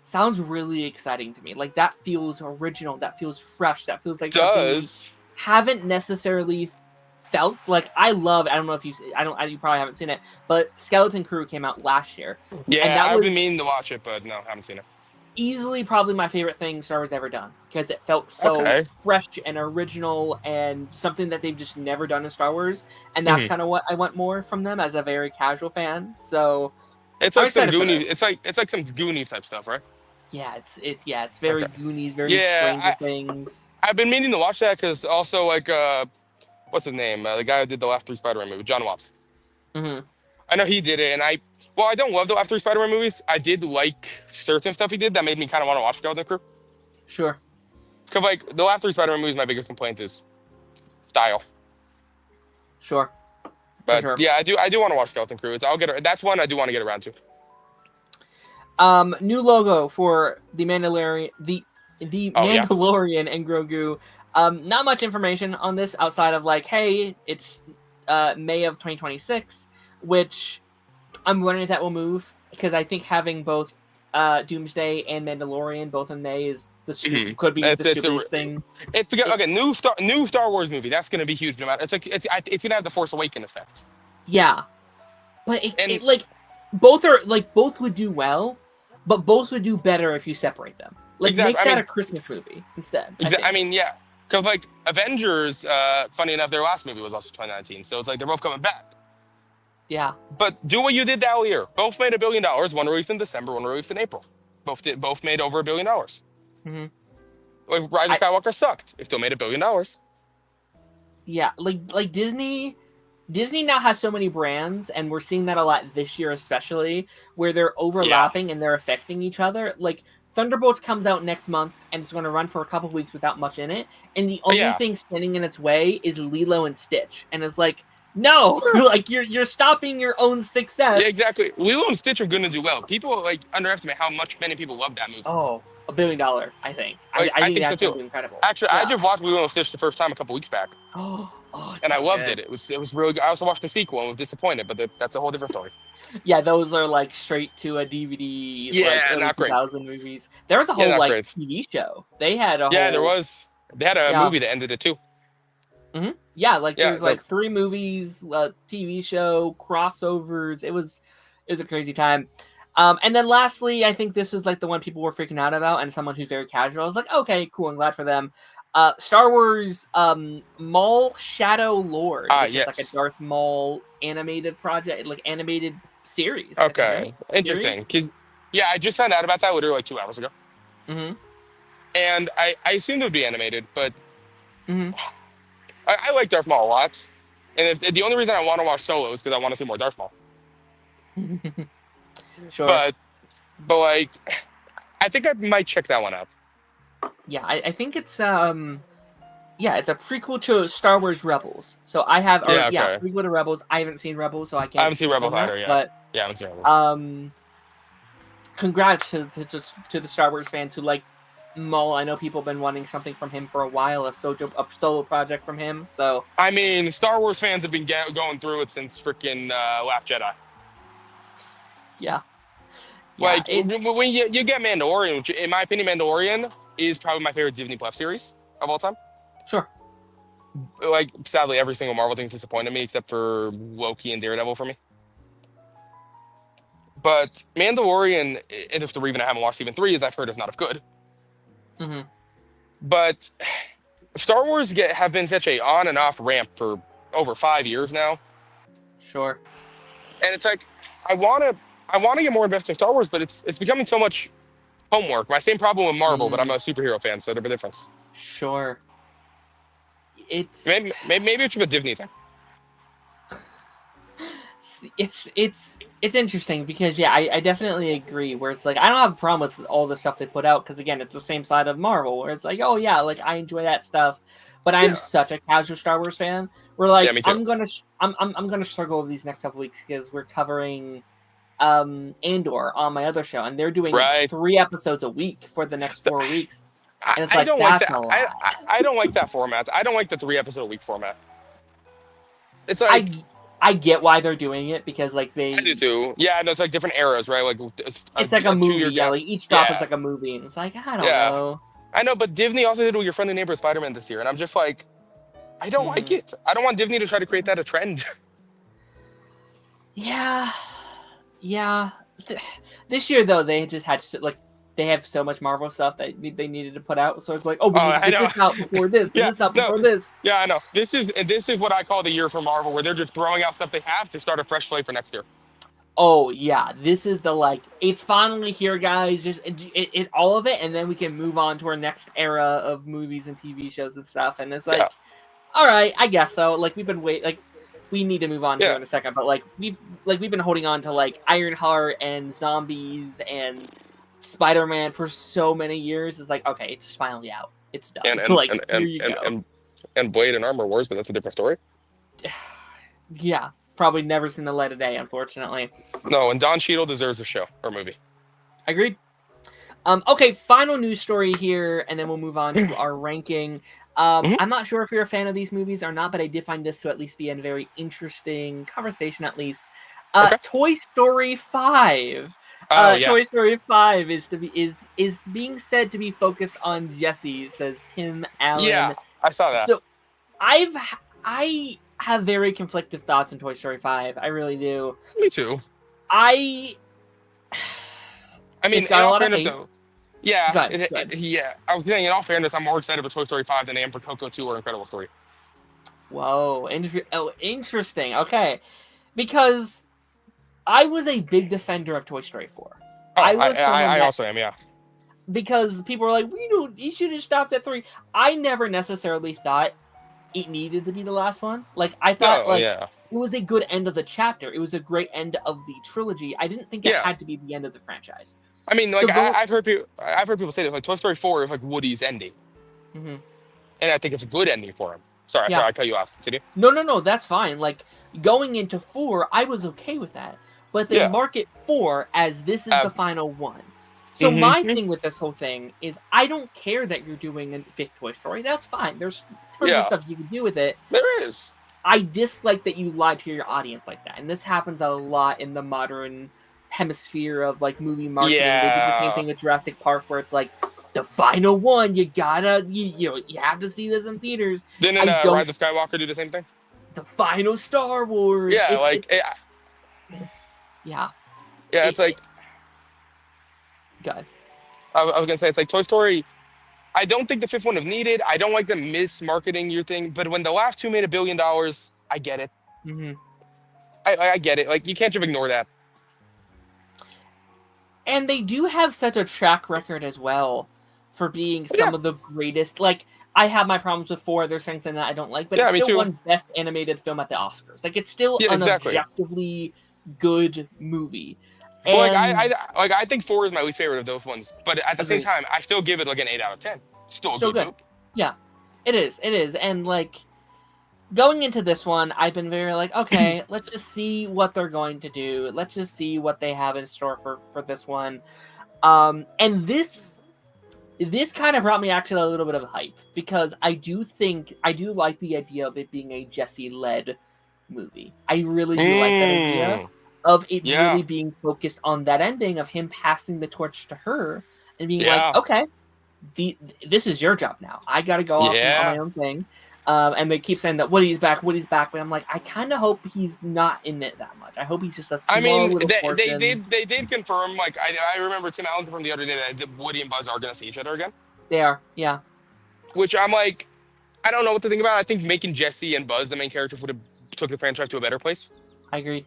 sounds really exciting to me. Like that feels original, that feels fresh, that feels like something we haven't necessarily felt. Like I don't know if you probably haven't seen it, but Skeleton Crew came out last year. Yeah, and I've been meaning to watch it, but no, haven't seen it. Easily probably my favorite thing Star Wars ever done, because it felt so fresh and original and something that they've just never done in Star Wars, and that's kind of what I want more from them as a very casual fan. So it's like some Goonies. It's like some Goonies type stuff, right? Yeah, it's very Goonies, very Stranger Things. I've been meaning to watch that because also like what's his name? The guy who did the last 3 Spider-Man movies, John Watts. I know he did it, and I don't love the last 3 Spider-Man movies. I did like certain stuff he did that made me kind of want to watch Skeleton Crew. Sure. Because like the last 3 Spider-Man movies, my biggest complaint is style. Sure. But yeah, I do want to watch Skeleton Crew. That's one I do want to get around to. New logo for the Mandalorian, the Mandalorian and Grogu. Not much information on this outside of like, hey, it's May of 2026, which I'm wondering if that will move, because I think having both Doomsday and Mandalorian, both in May, is Mhm. could be the It's stupidest thing. okay. New Star Wars movie. That's gonna be huge. No matter. It's gonna have the Force Awakens effect. Yeah, but And it like both would do well, but both would do better if you separate them. Like exactly. make that a Christmas movie instead. I think. I mean, yeah. Because like Avengers, funny enough, their last movie was also 2019. So it's like they're both coming back. Yeah. But do what you did that year. Both made $1 billion. One released in December, one released in April. Both made over $1 billion. Mm-hmm. Like Rise of Skywalker sucked. It still made $1 billion. Yeah, like Disney now has so many brands, and we're seeing that a lot this year, especially where they're overlapping and they're affecting each other. Like Thunderbolts comes out next month, and it's going to run for a couple weeks without much in it, and the only thing standing in its way is Lilo and Stitch, and it's like, no, like you're stopping your own success. Yeah, exactly. Lilo and Stitch are going to do well. People like underestimate how much many people love that movie. Oh, $1 billion, I think. Like, I think so that's too. going to be incredible. Actually, I just watched Lilo and Stitch the first time a couple weeks back. And I loved it. It was really good. I also watched the sequel and was disappointed, but that's a whole different story. Yeah, those are like straight to a DVD. Yeah, like, not great. 2000 movies. There was a whole like TV show. They had a there was. They had a movie that ended it too. Mm-hmm. Yeah, like there's like 3 movies, TV show, crossovers. It was a crazy time. And then lastly, I think this is like the one people were freaking out about, and someone who's very casual. I was like, okay, cool, I'm glad for them. Star Wars Maul Shadow Lord, which is like a Darth Maul animated project, like animated series. Okay, interesting. Because I just found out about that literally like 2 hours ago. Mm-hmm. And I assumed it would be animated, but I like Darth Maul a lot. And if the only reason I want to watch Solo is because I want to see more Darth Maul. Sure. But like, I think I might check that one out. Yeah, I think it's it's a prequel to Star Wars Rebels. So I have prequel to Rebels. I haven't seen Rebels, so I can't. I haven't seen Rebels either. But I haven't seen Rebels. Congrats to the Star Wars fans who like Maul. I know people have been wanting something from him for a while, a solo project from him. So I mean, Star Wars fans have been going through it since freaking Last Jedi. Yeah. Like when you get Mandalorian, which in my opinion, Mandalorian is probably my favorite Disney Plus series of all time. Sure. Like sadly, every single Marvel thing's disappointed me except for Loki and Daredevil for me. But Mandalorian, and if the reason I haven't watched even 3 is I've heard it's not as good. Mm-hmm. But Star Wars have been such a on and off ramp for over 5 years now. Sure. And it's like I want to get more invested in Star Wars, but it's becoming so much homework. My same problem with Marvel, but I'm a superhero fan, so there's a difference. Sure. It's maybe it's just a Disney thing. It's interesting because I definitely agree where it's like I don't have a problem with all the stuff they put out because again it's the same side of Marvel where it's like oh yeah like I enjoy that stuff but I'm such a casual Star Wars fan where like me too. I'm gonna struggle with these next couple weeks because we're covering Andor on my other show and they're doing 3 episodes a week for the next 4 weeks and it's I don't like that. I don't like that format. I don't like the 3 episode a week format. It's like I get why they're doing it because like they. I do too. Yeah, no, it's like different eras, right? Like it's like a movie. Yeah, like each drop is like a movie, and it's like I don't know. I know, but Disney also did with Your Friendly Neighbor Spider-Man this year, and I'm just like, I don't like it. I don't want Disney to try to create that a trend. Yeah. This year though, they just had like they have so much Marvel stuff that they needed to put out. So it's like, oh, we need to get this out before this, this out before this. Yeah, I know. This is what I call the year for Marvel, where they're just throwing out stuff they have to start a fresh slate for next year. Oh yeah, this is the like, it's finally here, guys. Just it all of it, and then we can move on to our next era of movies and TV shows and stuff. And it's like, all right, I guess so. Like we've been we need to move on to in a second, but like we've been holding on to like Ironheart and zombies and Spider-Man for so many years. It's like, okay, it's finally out. It's done. And Blade and Armor Wars, but that's a different story. Yeah, probably never seen the light of day, unfortunately. No, and Don Cheadle deserves a show or movie. Agreed. Okay, final news story here, and then we'll move on to our ranking. I'm not sure if you're a fan of these movies or not, but I did find this to at least be a very interesting conversation, at least. Toy Story 5. Oh yeah, Toy Story 5 is being said to be focused on Jessie, says Tim yeah. Allen. I saw that. So I have very conflicted thoughts on Toy Story 5. I really do. Me too. I I mean, It's in got a all lot of fairness, hate. though, yeah, Good, good. yeah. I was saying, in all fairness, I'm more excited for Toy Story 5 than I am for Coco 2 or Incredibles 3. Whoa, interesting. Okay, because I was a big defender of Toy Story 4. Oh, I was someone I that, also am, yeah. because people were like, you should have stopped at 3. I never necessarily thought it needed to be the last one. Like, I thought, No, like, yeah, it was a good end of the chapter. It was a great end of the trilogy. I didn't think it yeah. had to be the end of the franchise. I mean, So like go. I've heard people say this, like Toy Story 4 is like Woody's ending, Mhm. and I think it's a good ending for him. Sorry, Yeah. I cut you off. Continue. No, that's fine. Like, going into 4, I was okay with that. But they Yeah. market 4 as this is Uh, the final one. So my mhm. thing with this whole thing is I don't care that you're doing a 5th Toy Story. That's fine. There's tons of Yeah, stuff you can do with it. there is. I dislike that you lied to your audience like that. And this happens a lot in the modern hemisphere of, like, movie marketing. They did the same Yeah. thing with Jurassic Park, where it's like, the final one, you gotta, you have to see this in theaters. Didn't I don't. Rise of Skywalker do the same thing? The final Star Wars. Yeah, Yeah. yeah. It's like Good. I was gonna say, it's like Toy Story. I don't think the fifth one is needed. I don't like the mismarketing your thing, but when the last two made $1 billion, I get it. Mm-hmm. I get it. Like, you can't just ignore that. And they do have such a track record as well for being But some yeah, of the greatest. Like, I have my problems with 4. There's things in that I don't like, but yeah, it's me still too. won Best Animated Film at the Oscars. Like, it's still Yeah, an exactly. objectively good movie. Well, like And I think 4 is my least favorite of those ones, but at the same agreed. time, I still give it like an 8 out of 10. Still a Still good good. movie. Yeah. It is. And, like, going into this one, I've been very like, okay, let's just see what they're going to do. Let's just see what they have in store for this one. And this kind of brought me actually a little bit of hype, because I do like the idea of it being a Jessie-led movie. I really do like that idea of it Yeah, really being focused on that ending of him passing the torch to her and being like, yeah, okay, this is your job now. I got to go off on yeah. my own thing. And they keep saying that Woody's back, but I'm like, I kind of hope he's not in it that much. I hope he's just a I small mean, little they portion. they did confirm. Like, I remember Tim Allen confirmed the other day that Woody and Buzz are gonna see each other again. They are, yeah. Which I'm like, I don't know what to think about. I think making Jesse and Buzz the main characters would have took the franchise to a better place. I agree.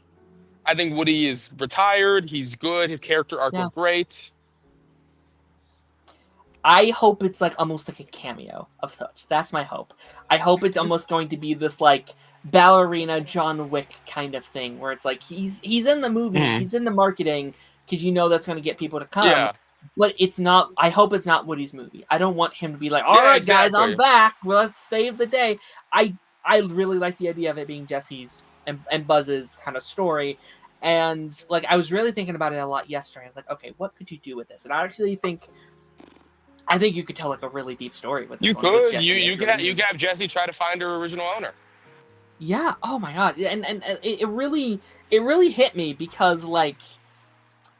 I think Woody is retired. He's good. His character arc Yeah. was great. I hope it's like almost like a cameo of such. That's my hope. I hope it's almost going to be this like ballerina John Wick kind of thing, where it's like he's in the movie, he's in the marketing, because you know that's going to get people to come. Yeah. But it's not. I hope it's not Woody's movie. I don't want him to be like, all right, guys, I'm exactly. back. Well, let's save the day. I really like the idea of it being Jesse's and Buzz's kind of story. And like, I was really thinking about it a lot yesterday. I was like, okay, what could you do with this? And I actually think you could tell like a really deep story with this You one. With could. Jesse You can really. you can have Jesse try to find her original owner. Yeah. Oh my god. And it really hit me, because like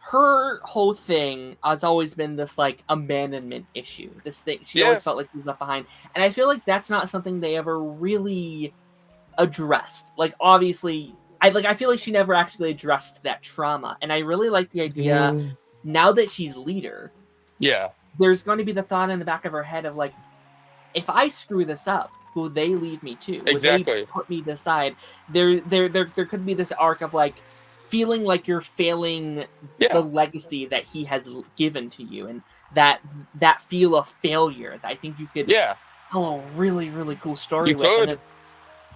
her whole thing has always been this like abandonment issue. This thing she always felt like she was left behind, and I feel like that's not something they ever really addressed. Like, obviously, I feel like she never actually addressed that trauma, and I really like the idea now that she's leader. Yeah. There's going to be the thought in the back of her head of like, if I screw this up, will they leave me too? Will Exactly. they put me aside? There could be this arc of like feeling like you're failing the legacy that he has given to you, and that feel of failure that I think you could tell a really, really cool story You with. could.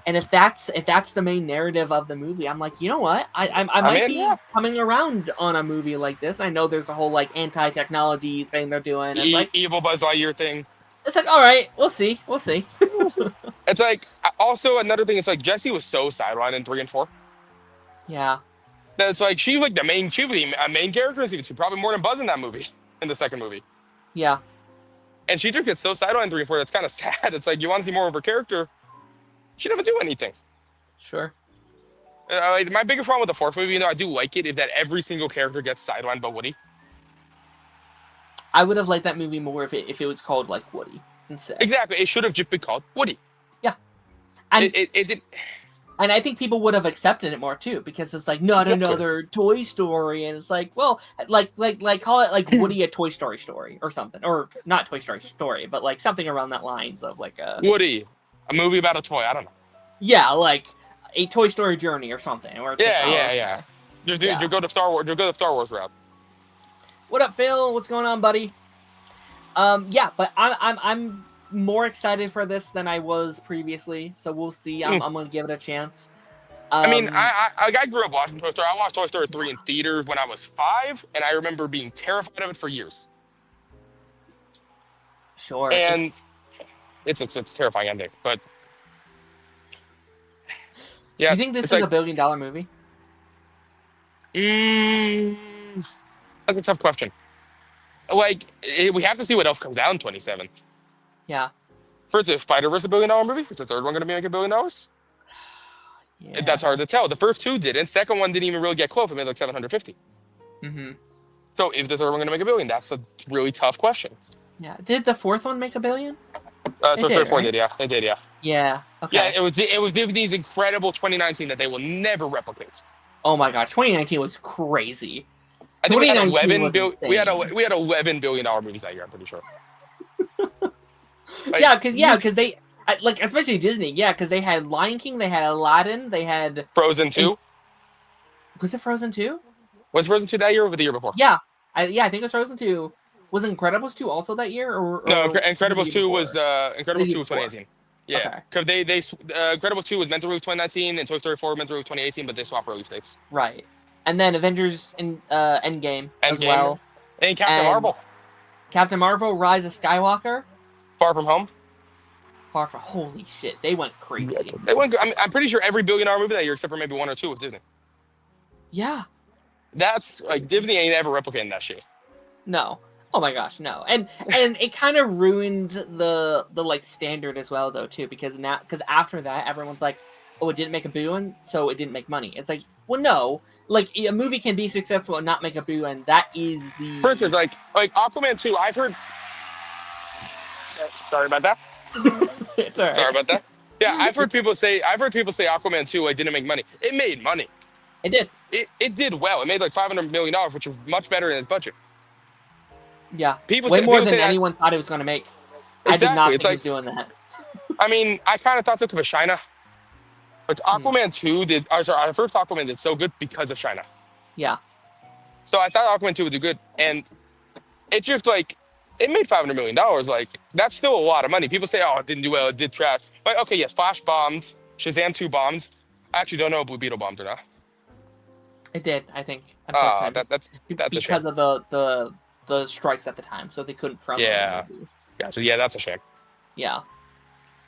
And if that's the main narrative of the movie, I'm like, you know what? I might be coming around on a movie like this. I know there's a whole like anti-technology thing they're doing. It's like evil Buzz Lightyear thing. It's like, all right, we'll see. It's like, also another thing. It's like Jessie was so sidelined in 3 and 4. Yeah. That's like she was like the main. She was the main character. She probably more than Buzz in that movie, in the second movie. Yeah. And she just gets so sidelined in 3 and 4. That's kind of sad. It's like you want to see more of her character. She never do anything. Sure. Like, my biggest problem with the fourth movie, I do like it, is that every single character gets sidelined by Woody. I would have liked that movie more if it was called like Woody instead. Exactly, it should have just been called Woody. Yeah, and it did. And I think people would have accepted it more too, because it's like not another Toy Story, and it's like, well, like call it like Woody a Toy Story story or something, or not Toy Story story, but like something around that lines of like a Woody, a movie about a toy. I don't know. Yeah, like a Toy Story journey or something. Or Yeah. Just go to Star Wars. Just go the Star Wars route. What up, Phil? What's going on, buddy? Yeah, but I'm more excited for this than I was previously, so we'll see. I'm gonna give it a chance. I mean, I grew up watching Toy Story. I watched Toy Story 3 in theaters when I was 5, and I remember being terrified of it for years. Sure. And it's a terrifying ending, but yeah. Do you think this is like a $1 billion movie? That's a tough question. Like, we have to see what else comes out in 27. Yeah. For instance, Spider-Verse $1 billion movie? Is the third one going to be like $1 billion? Yeah. That's hard to tell. The first two didn't. Second one didn't even really get close. It made like 750. Mm-hmm. So is the third one going to make $1 billion? That's a really tough question. Yeah. Did the fourth one make $1 billion? So third one did, yeah. They did, yeah. Yeah. Okay. Yeah, it was Disney's incredible 2019 that they will never replicate. Oh my god, 2019 was crazy. I think we had 11 $11 billion movies that year. I'm pretty sure. Like, because they like, especially Disney. Yeah, because they had Lion King, they had Aladdin, they had Frozen 2. Was it Frozen 2? Was Frozen 2 that year or the year before? Yeah, I think it was Frozen 2. Was Incredibles 2 also that year? Or no, Incredibles 2 was 2018. Yeah, because they Incredibles 2 was meant to release 2019, and Toy Story 4 was meant to release 2018, but they swapped release dates. Right, and then Avengers in Endgame as well, and Captain Marvel, Rise of Skywalker, Far From Home. Holy shit, they went crazy. They went. I'm pretty sure every $1 billion movie that year, except for maybe one or two, was Disney. Yeah, that's like Disney ain't ever replicating that shit. No. Oh my gosh, no. And it kind of ruined the like standard as well though too, because after that everyone's like, oh, it didn't make a billion, so it didn't make money. It's like, well, no, like a movie can be successful and not make a billion. That is the. For instance, like Aquaman 2, I've heard. Sorry about that. It's all right. Sorry about that. Yeah, I've heard people say Aquaman 2 didn't make money. It made money. It did. It did well. It made like $500 million, which was much better than its budget. Yeah, way more than anyone thought it was going to make. Exactly. I did not think it was doing that. I mean, I kind of thought so because of China. Like Aquaman 2 did. Sorry, first Aquaman did so good because of China. Yeah. So I thought Aquaman 2 would do good, and it just like it made $500 million. Like that's still a lot of money. People say, "Oh, it didn't do well. It did trash." Like, okay, yes, Flash bombed, Shazam 2 bombed. I actually don't know if Blue Beetle bombed or not. It did, I think. That's because of the strikes at the time, so they couldn't front. Yeah. So yeah, that's a shame. Yeah.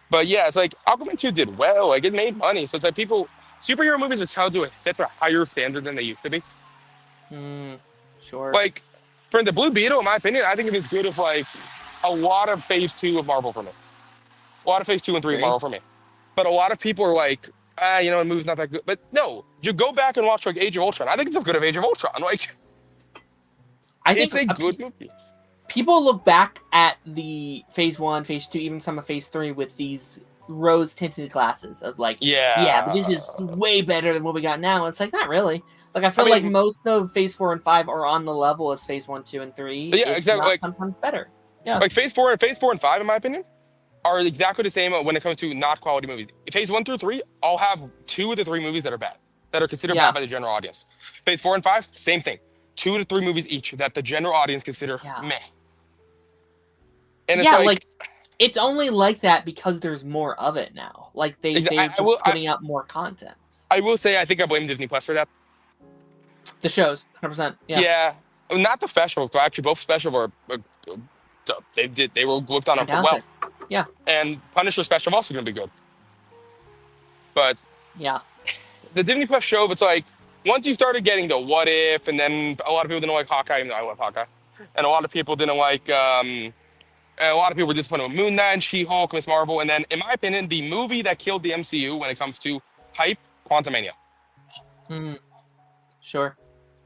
But yeah, it's like Aquaman 2 did well. Like it made money. So it's like superhero movies are held to a set to a higher standard than they used to be. Sure. Like for the Blue Beetle, in my opinion, I think it is good of like a lot of phase 2 of Marvel for me. A lot of phase 2 and 3 of Marvel for me. But a lot of people are like, the movie's not that good. But no, you go back and watch like Age of Ultron. I think it's as good as Age of Ultron. Like I think it's a good movie. People look back at the phase 1, phase 2, even some of phase 3 with these rose-tinted glasses of like, but this is way better than what we got now. It's like, not really. Like, I feel like most of phase 4 and 5 are on the level as phase 1, 2, and 3. Yeah, exactly. Like, sometimes better. Yeah. Like phase 4 and 5, in my opinion, are exactly the same when it comes to not quality movies. Phase 1 through 3, I'll have 2 of the 3 movies that are bad, that are considered bad by the general audience. Phase 4 and 5, same thing. 2 to 3 movies each that the general audience consider meh. And it's like it's only like that because there's more of it now. Like they're just putting out more content. I will say I think I blame Disney Plus for that. The shows, 100%. Yeah, not the specials, but actually both specials were they were looked on well. Yeah. And Punisher special also going to be good. But yeah, the Disney Plus show, it's like once you started getting the What If, and then a lot of people didn't like Hawkeye, even though I love Hawkeye, and a lot of people didn't like. A lot of people were disappointed with Moon Knight, She-Hulk, Miss Marvel, and then, in my opinion, the movie that killed the MCU when it comes to hype, Quantumania. Mm, sure.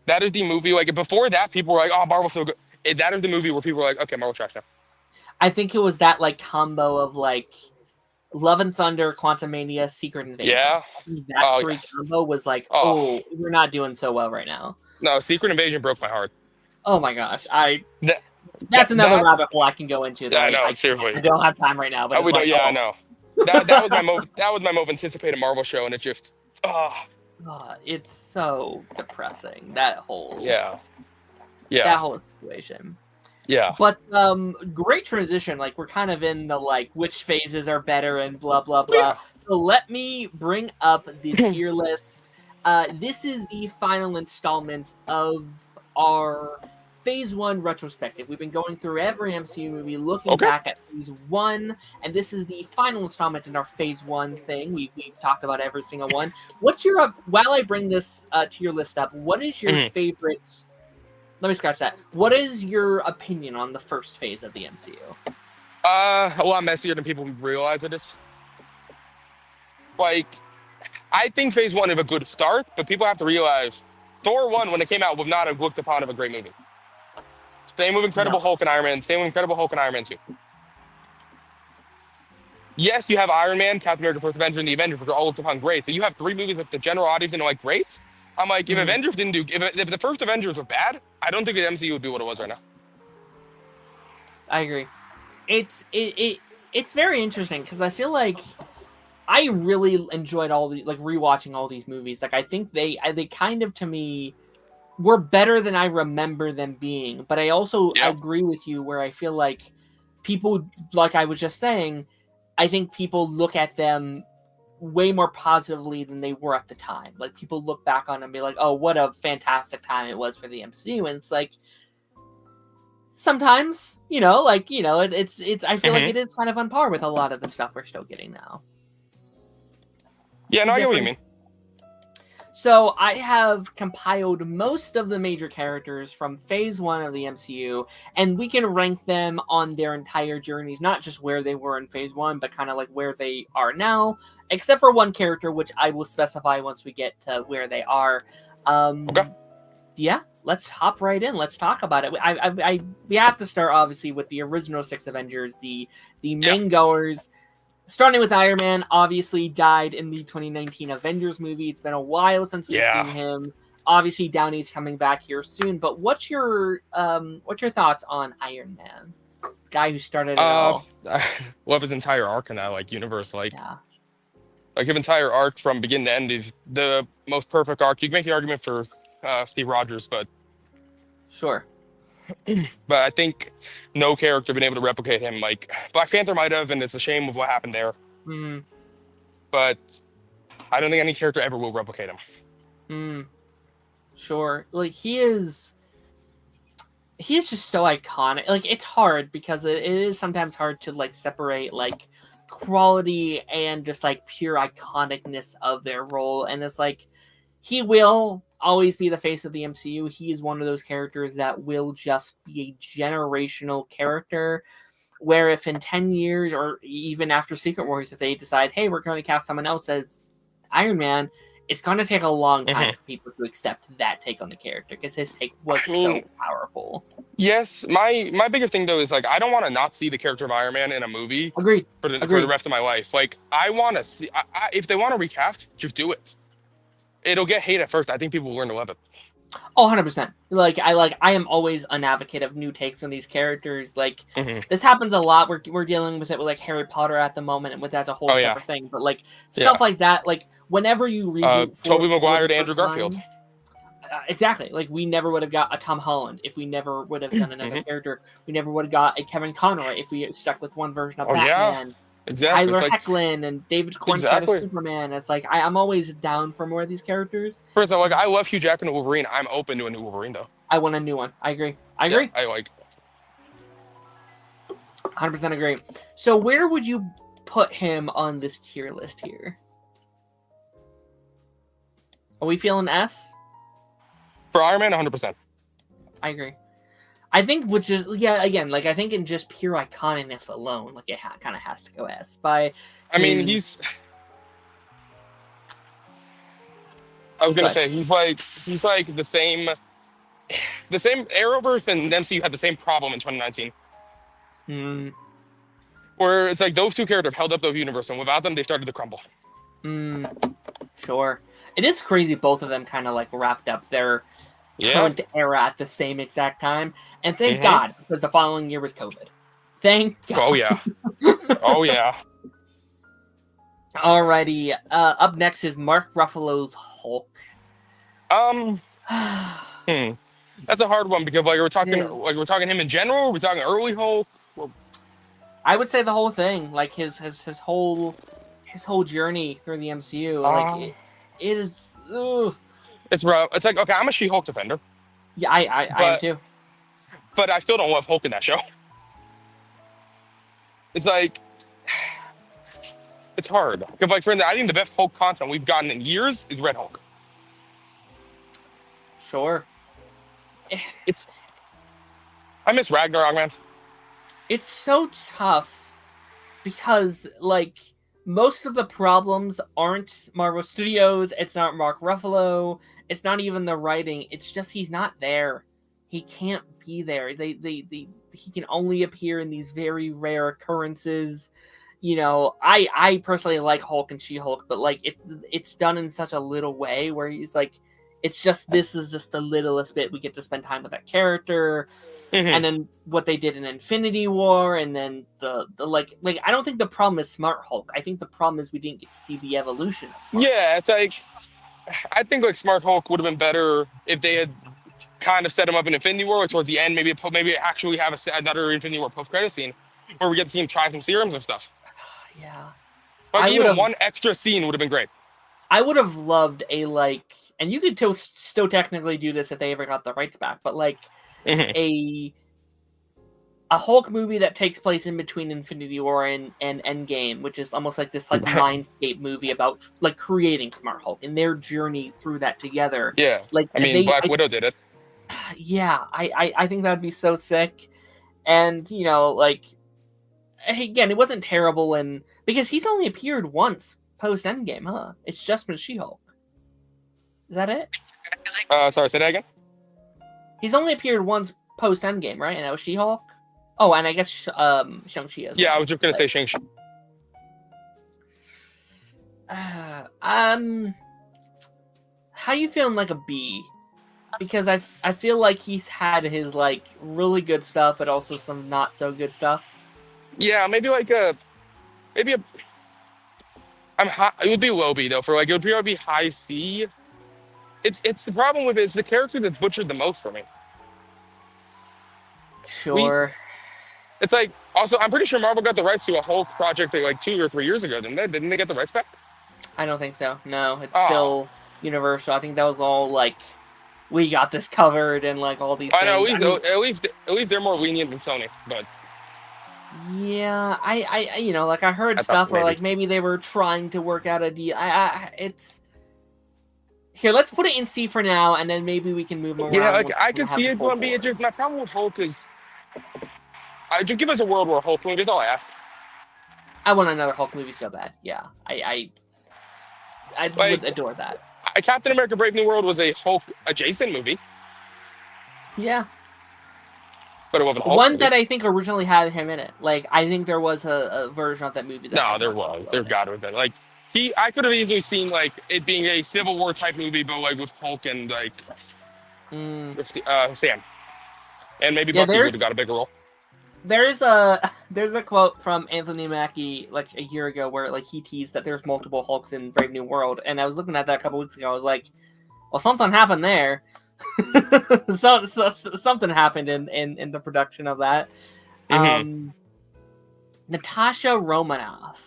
That is the movie. Like before that, people were like, "Oh, Marvel's so good." That is the movie where people were like, "Okay, Marvel's trash now." I think it was that like combo of like Love and Thunder, Quantumania, Secret Invasion. Yeah. I think that Oh, three combo was like, oh oh, we're not doing so well right now. no, Secret Invasion broke my heart. Oh my gosh, That that's another that rabbit hole I can go into. That yeah, I know. I Seriously, don't have time right now, but it's we don't. like, Yeah, I oh, know. That was my most anticipated Marvel show, and it just it's so depressing. That whole yeah, that whole situation. yeah. But great transition. Like we're kind of in the like which phases are better and blah blah Oh, yeah. blah. So let me bring up the tier list. This is the final installment of our Phase 1 retrospective. We've been going through every MCU movie, looking back at Phase 1, and this is the final installment in our Phase 1 thing. We've talked about every single one. What's your, while I bring this tier list up, what is your favorite, let me scratch that. What is your opinion on the first phase of the MCU? A lot messier than people realize it is. Like, I think Phase 1 is a good start, but people have to realize Thor 1, when it came out, was not looked upon as a great movie. Same with Incredible Hulk and Iron Man. Same with Incredible Hulk and Iron Man 2. Yes, you have Iron Man, Captain America, First Avenger, and the Avengers, which are all looked upon great, but you have 3 movies that the general audience didn't like great. I'm like, if Avengers didn't do, if the first Avengers were bad, I don't think the MCU would be what it was right now. I agree. It's very interesting because I feel like I really enjoyed all the like rewatching all these movies. Like I think they kind of to me were better than I remember them being. But I also agree with you where I feel like people, like I was just saying, I think people look at them way more positively than they were at the time. Like people look back on them and be like, "Oh, what a fantastic time it was for the MCU," and it's like. Sometimes, it's I feel like it is kind of on par with a lot of the stuff we're still getting now. Yeah, no, I get what you mean. So I have compiled most of the major characters from Phase 1 of the MCU, and we can rank them on their entire journeys, not just where they were in Phase 1, but kind of like where they are now, except for one character, which I will specify once we get to where they are. Okay. Yeah, let's hop right in. Let's talk about it. We have to start, obviously, with the original 6 Avengers, the main goers. Starting with Iron Man, obviously died in the 2019 Avengers movie. It's been a while since we've seen him. Obviously, Downey's coming back here soon. But what's your thoughts on Iron Man, the guy who started it all? Love his entire arc in that universe. Like his entire arc from beginning to end is the most perfect arc. You can make the argument for Steve Rogers, but sure. But I think no character been able to replicate him. Like Black Panther might have, and it's a shame of what happened there. But I don't think any character ever will replicate him. Sure. Like he is just so iconic. Like it's hard because it is sometimes hard to like separate like quality and just like pure iconicness of their role. And it's like he will always be the face of the MCU. He is one of those characters that will just be a generational character where if in 10 years or even after Secret Wars, if they decide, hey, we're going to cast someone else as Iron Man, it's going to take a long time for people to accept that take on the character because his take was so powerful. Yes, my biggest thing though is like I don't want to not see the character of Iron Man in a movie. Agreed. For the rest of my life. Like I want to see. If they want to recast, just do it. It'll get hate at first. I think people will learn to love it. Oh, 100%. I am always an advocate of new takes on these characters. Like this happens a lot. We're dealing with it with like Harry Potter at the moment, and with that's a whole separate thing. But like stuff like that, like whenever you reboot Tobey Maguire to Andrew Garfield. Exactly. Like we never would have got a Tom Holland if we never would have done another character. We never would have got a Kevin Conroy if we stuck with one version of Batman. Yeah. Exactly. Tyler Hoechlin and David Cornstarr as Superman. It's like I'm always down for more of these characters. For instance, like I love Hugh Jackman and Wolverine. I'm open to a new Wolverine though. I want a new one. I agree. I 100% agree. So where would you put him on this tier list here? Are we feeling S? For Iron Man, 100%. I agree. I think, which is, again, like, I think in just pure iconicness alone, like, it kind of has to go S. I mean, he's... I was gonna But say he's like the same Arrowverse and MCU had the same problem in 2019, mm, where it's like those two characters held up the universe, and without them, they started to crumble. sure, it is crazy. Both of them kind of like wrapped up their Yeah. current era at the same exact time, and thank Mm-hmm. God, because the following year was COVID. Thank God. Oh yeah. Oh yeah. Alrighty, up next is Mark Ruffalo's Hulk. Um. That's a hard one because is. we're talking him in general. We're talking early Hulk. Well, I would say the whole thing, like his whole journey through the MCU, like it is. Ugh. it's rough. It's like, okay, I'm a She-Hulk defender, Yeah, I am but too. but I still don't love Hulk in that show. It's like it's hard. 'Cause, like, for instance, I think the best Hulk content we've gotten in years is Red Hulk. Sure. It's I miss Ragnarok, man. It's so tough because like most of the problems aren't Marvel Studios, it's not Mark Ruffalo, it's not even the writing, it's just he's not there. He can't be there. He can only appear in these very rare occurrences. You know, I personally like Hulk and She-Hulk, but like it's done in such a little way where he's like this is just the littlest bit we get to spend time with that character. And then what they did in Infinity War, and then the like I don't think the problem is Smart Hulk. I think the problem is we didn't get to see the evolution of Smart Yeah, it's like I think like Smart Hulk would have been better if they had kind of set him up in Infinity War, or towards the end, maybe actually have another Infinity War post-credit scene where we get to see him try some serums and stuff. Yeah. Like even one extra scene would have been great. I would have loved a like, and you could still technically do this if they ever got the rights back, but like a Hulk movie that takes place in between Infinity War and Endgame, which is almost like this like Mindscape movie about like creating Smart Hulk and their journey through that together. Yeah, like I mean, Black Widow did it. Yeah, I think that'd be so sick, and you know, like again, it wasn't terrible, and because he's only appeared once post Endgame, huh? It's just been She-Hulk. Is that it? Sorry, say that again. He's only appeared once post Endgame, right? And that was She-Hulk. Oh, and I guess Shang-Chi as well. Yeah, I was just gonna say Shang-Chi. How you feeling like a B? Because I feel like he's had his like really good stuff, but also some not so good stuff. Yeah, maybe it would be low B though. For like it would probably be high C. It's the problem with it. It's the character that's butchered the most for me. Sure. It's like also I'm pretty sure Marvel got the rights to a whole project like 2 or 3 years ago, didn't they? Didn't they get the rights back? I don't think so. No, it's still Universal. I think that was all like we got this covered and like all these things. I know, at least they're more lenient than Sony, but yeah, I you know, like I heard stuff where like maybe they were trying to work out a deal. It's here. Let's put it in C for now, and then maybe we can move around. Yeah, like I can see it going B. Just my problem with Hulk is, just give us a World War Hulk movie. That's all I ask. I want another Hulk movie so bad. Yeah, I would adore that. Captain America: Brave New World was a Hulk adjacent movie. Yeah. But it wasn't Hulk one movie. That I think originally had him in it. Like I think there was a version of that movie. No, there was. There got to have been. Like I could have easily seen like it being a Civil War type movie, but like with Hulk and like with Sam, and maybe Bucky would have got a bigger role. There's a quote from Anthony Mackie like a year ago where like he teased that there's multiple Hulks in Brave New World, and I was looking at that a couple weeks ago. I was like, well, something happened there. so something happened in the production of that. Natasha Romanoff.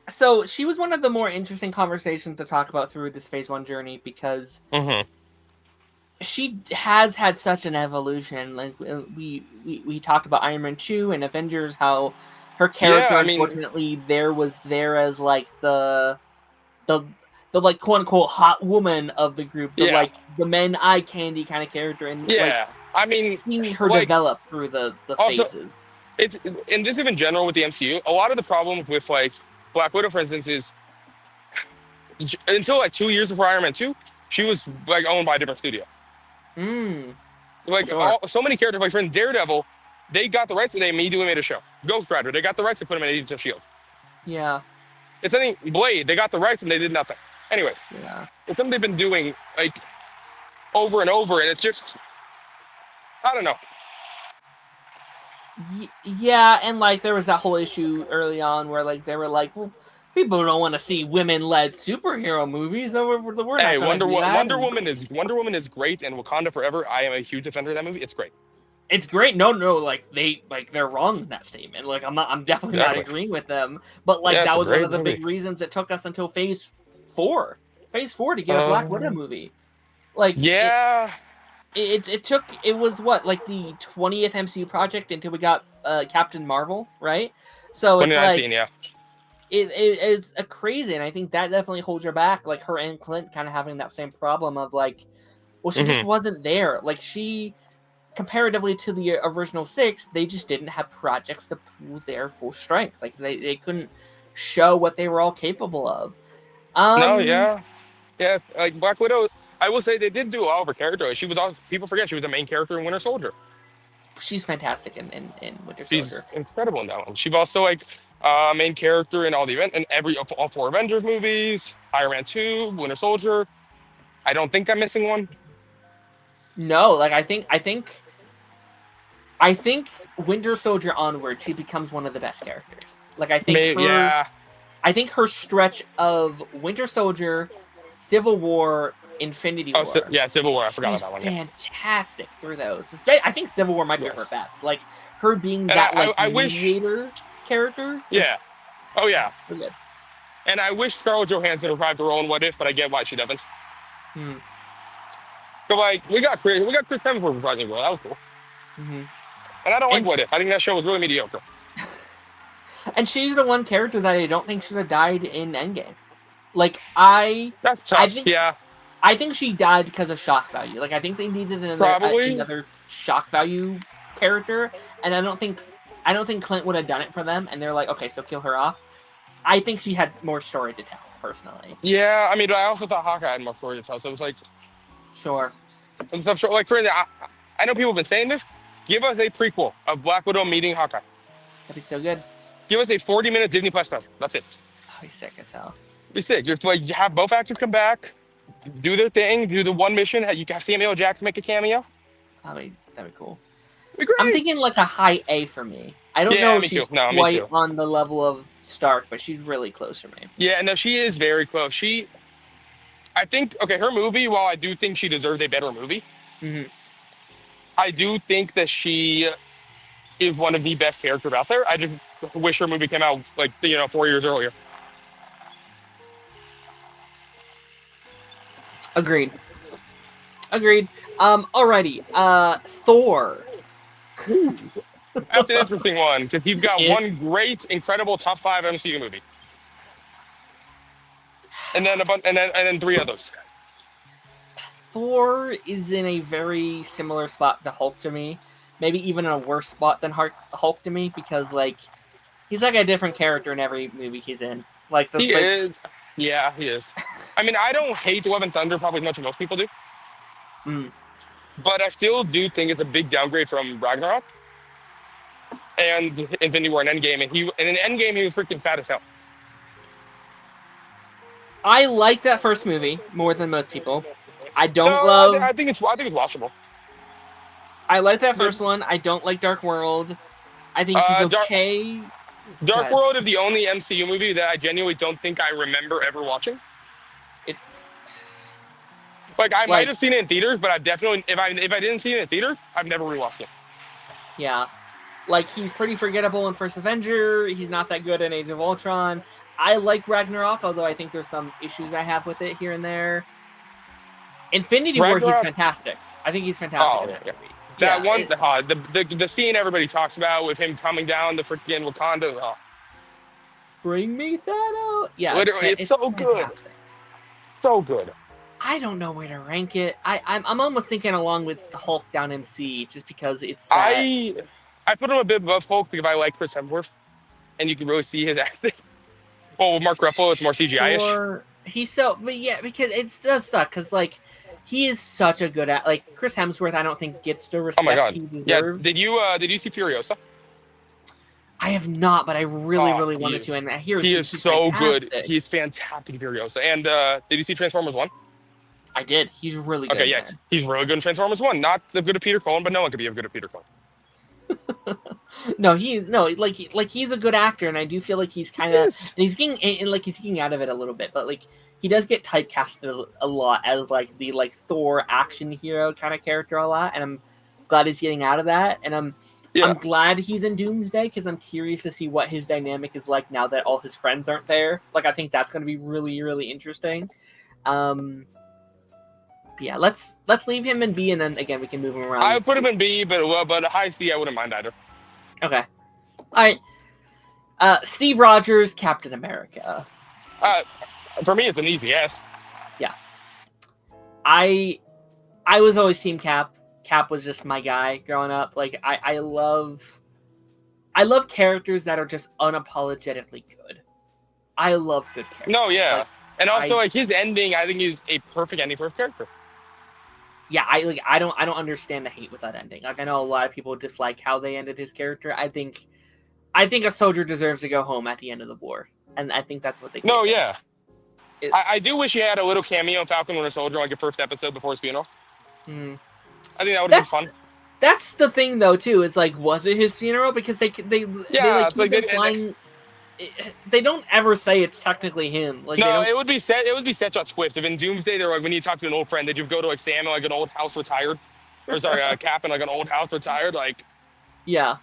So she was one of the more interesting conversations to talk about through this Phase 1 journey because she has had such an evolution. Like we talked about Iron Man 2 and Avengers, how her character unfortunately was there as like the like quote unquote hot woman of the group, like the men eye candy kind of character, and seeing her develop through the phases. it's and this is in general with the MCU. A lot of the problems with like Black Widow, for instance, is until like 2 years before Iron Man 2, she was like owned by a different studio. Mm, Like sure. so many characters, like for instance, Daredevil, they got the rights and they immediately made a show. Ghost Rider, they got the rights to put him in Agents of Shield. Yeah. It's anything Blade, they got the rights and they did nothing. Anyways, Yeah. it's something they've been doing like over and over, and it's just I don't know. Yeah, and like there was that whole issue early on where like they were like, well, people don't want to see women-led superhero movies. So we're not Hey, going to do that. Wonder Woman is great, and Wakanda Forever. I am a huge defender of that movie. It's great. It's great. No, like they're wrong in that statement. Like I'm definitely not agreeing with them. But like that was one of the big reasons it took us until Phase 4 to get a Black Widow movie. Like yeah. It was what, like the 20th MCU project until we got Captain Marvel, right? So it's like yeah. It's a crazy, and I think that definitely holds her back. Like her and Clint kind of having that same problem of like, well, she just wasn't there. Like she, comparatively to the original 6, they just didn't have projects to prove their full strength. Like they couldn't show what they were all capable of. Yeah. Like Black Widow. I will say they did do all of her character. She was also, people forget she was the main character in Winter Soldier. She's fantastic in Winter Soldier. She's incredible in that one. She's also like main character in all the event and all 4 Avengers movies, Iron Man 2, Winter Soldier. I don't think I'm missing one. No, like I think Winter Soldier onward, she becomes one of the best characters. Like I think her stretch of Winter Soldier, Civil War, Infinity War. Civil War. I forgot about that one. Fantastic through those. I think Civil War might be her best. Like her being that mediator character. Yeah. Oh yeah. So good. And I wish Scarlett Johansson revived her role in What If, but I get why she doesn't. So like we got Chris Hemsworth for reprising role. That was cool. And I don't like What If. I think that show was really mediocre. And she's the one character that I don't think should have died in Endgame. Like That's tough. I think she died because of shock value. Like I think they needed another shock value character, and I don't think Clint would have done it for them. And they're like, okay, so kill her off. I think she had more story to tell, personally. Yeah, I mean, but I also thought Hawkeye had more story to tell. So it was like, sure, some stuff. Like for instance, I know people have been saying this. Give us a prequel of Black Widow meeting Hawkeye. That'd be so good. Give us a 40-minute Disney Plus special. That's it. That'd be sick as hell. Be sick. Just like you have both actors come back, do their thing, do the one mission. You can have Samuel Jackson make a cameo. That'd be cool. Be great. I'm thinking like a high A for me. I don't know if she's quite on the level of Stark, but she's really close for me. Yeah, no, she is very close. I think, her movie, while I do think she deserves a better movie, I do think that she is one of the best characters out there. I just wish her movie came out 4 years earlier. Agreed. Alrighty. Thor. That's an interesting one because you've got one great, incredible top 5 MCU movie, and then 3 others. Thor is in a very similar spot to Hulk to me. Maybe even in a worse spot than Hulk to me because he's like a different character in every movie he's in. He is. Yeah, he is. I mean, I don't hate Love and Thunder probably as much as most people do. But I still do think it's a big downgrade from Ragnarok and Infinity War and Endgame. And in Endgame, he was freaking fat as hell. I like that first movie more than most people. I think it's watchable. I like that first one. I don't like Dark World. I think he's okay. Dark World is the only MCU movie that I genuinely don't think I remember ever watching. It's I might have seen it in theaters, but I definitely, if I didn't see it in theaters, I've never rewatched it. Yeah, he's pretty forgettable in First Avenger. He's not that good in Age of Ultron. I like Ragnarok, although I think there's some issues I have with it here and there. Infinity War, he's fantastic. I think he's fantastic in that movie. That one, the scene everybody talks about with him coming down the freaking Wakanda. Oh. Bring me Thanos. Yeah, literally, it's so good. So good. I don't know where to rank it. I'm almost thinking along with the Hulk down in C, just because it's. I I put him a bit above Hulk because I like Chris Hemsworth, and you can really see his acting. Well, with Mark Ruffalo, it's more CGI-ish. Sure. He's so, but yeah, because it does suck, because, like, he is such a good at, like, Chris Hemsworth, I don't think gets the Oh my respect god. he deserves. Yeah, did you see Furiosa? I have not, but I really wanted to, and I hear he is he's so fantastic. good. He's fantastic in Furiosa. And did you see Transformers 1? I did. He's really good. Okay, yeah. He's really good in Transformers 1. Not the good of Peter Cullen, but no one could be as good as Peter Cullen. No, he's a good actor, and I do feel like he's kind of he's getting out of it a little bit, but like he does get typecasted a lot as like the Thor action hero kind of character a lot, and I'm glad he's getting out of that, and I'm glad he's in Doomsday because I'm curious to see what his dynamic is like now that all his friends aren't there. Like I think that's going to be really interesting. Yeah, let's leave him in B, and then again we can move him around. I would put him in B, but high C I wouldn't mind either. Okay. All right. Steve Rogers, Captain America. For me, it's an easy yes. Yeah. I was always Team Cap. Cap was just my guy growing up. Like I love characters that are just unapologetically good. I love good characters. No, yeah. Like, and also like his ending, I think is a perfect ending for his character. Yeah, I don't understand the hate with that ending. Like I know a lot of people dislike how they ended his character. I think a soldier deserves to go home at the end of the war, and I think that's what they. No, yeah. I do wish he had a little cameo in Falcon Winter Soldier, like a first episode before his funeral. Mm. I think that would have been fun. That's the thing, though. Too, is like, was it his funeral? Because they keep implying. They don't ever say it's technically him. Like no, it would be set. It would be set up twist. If in Doomsday, they're like when you talk to an old friend, did you go to like Sam in like an old house retired, or sorry, Cap in like an old house retired? Like, yeah.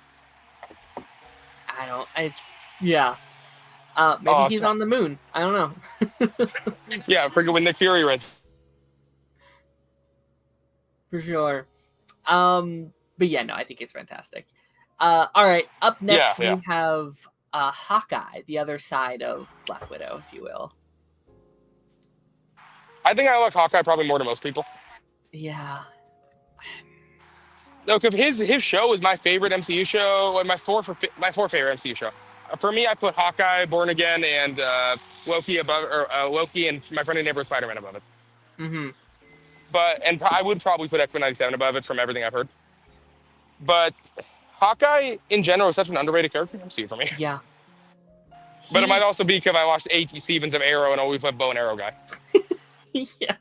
I don't. It's yeah. Maybe he's on the moon. I don't know. Yeah, freaking with Nick Fury, right? For sure. But yeah, no, I think it's fantastic. All right, up next we have Hawkeye, the other side of Black Widow, if you will. I think I like Hawkeye probably more than most people. Yeah. No, because his show is my favorite MCU show, and my fourth favorite MCU show. For me, I put Hawkeye, Born Again, and Loki above, or Loki and My Friendly Neighbor Spider-Man above it. Mm-hmm. And I would probably put X-Men 97 above it from everything I've heard. But Hawkeye, in general, is such an underrated character in MCU for me. Yeah. But it might also be because I watched 8 seasons of Arrow and always loved bow and arrow guy. Yeah.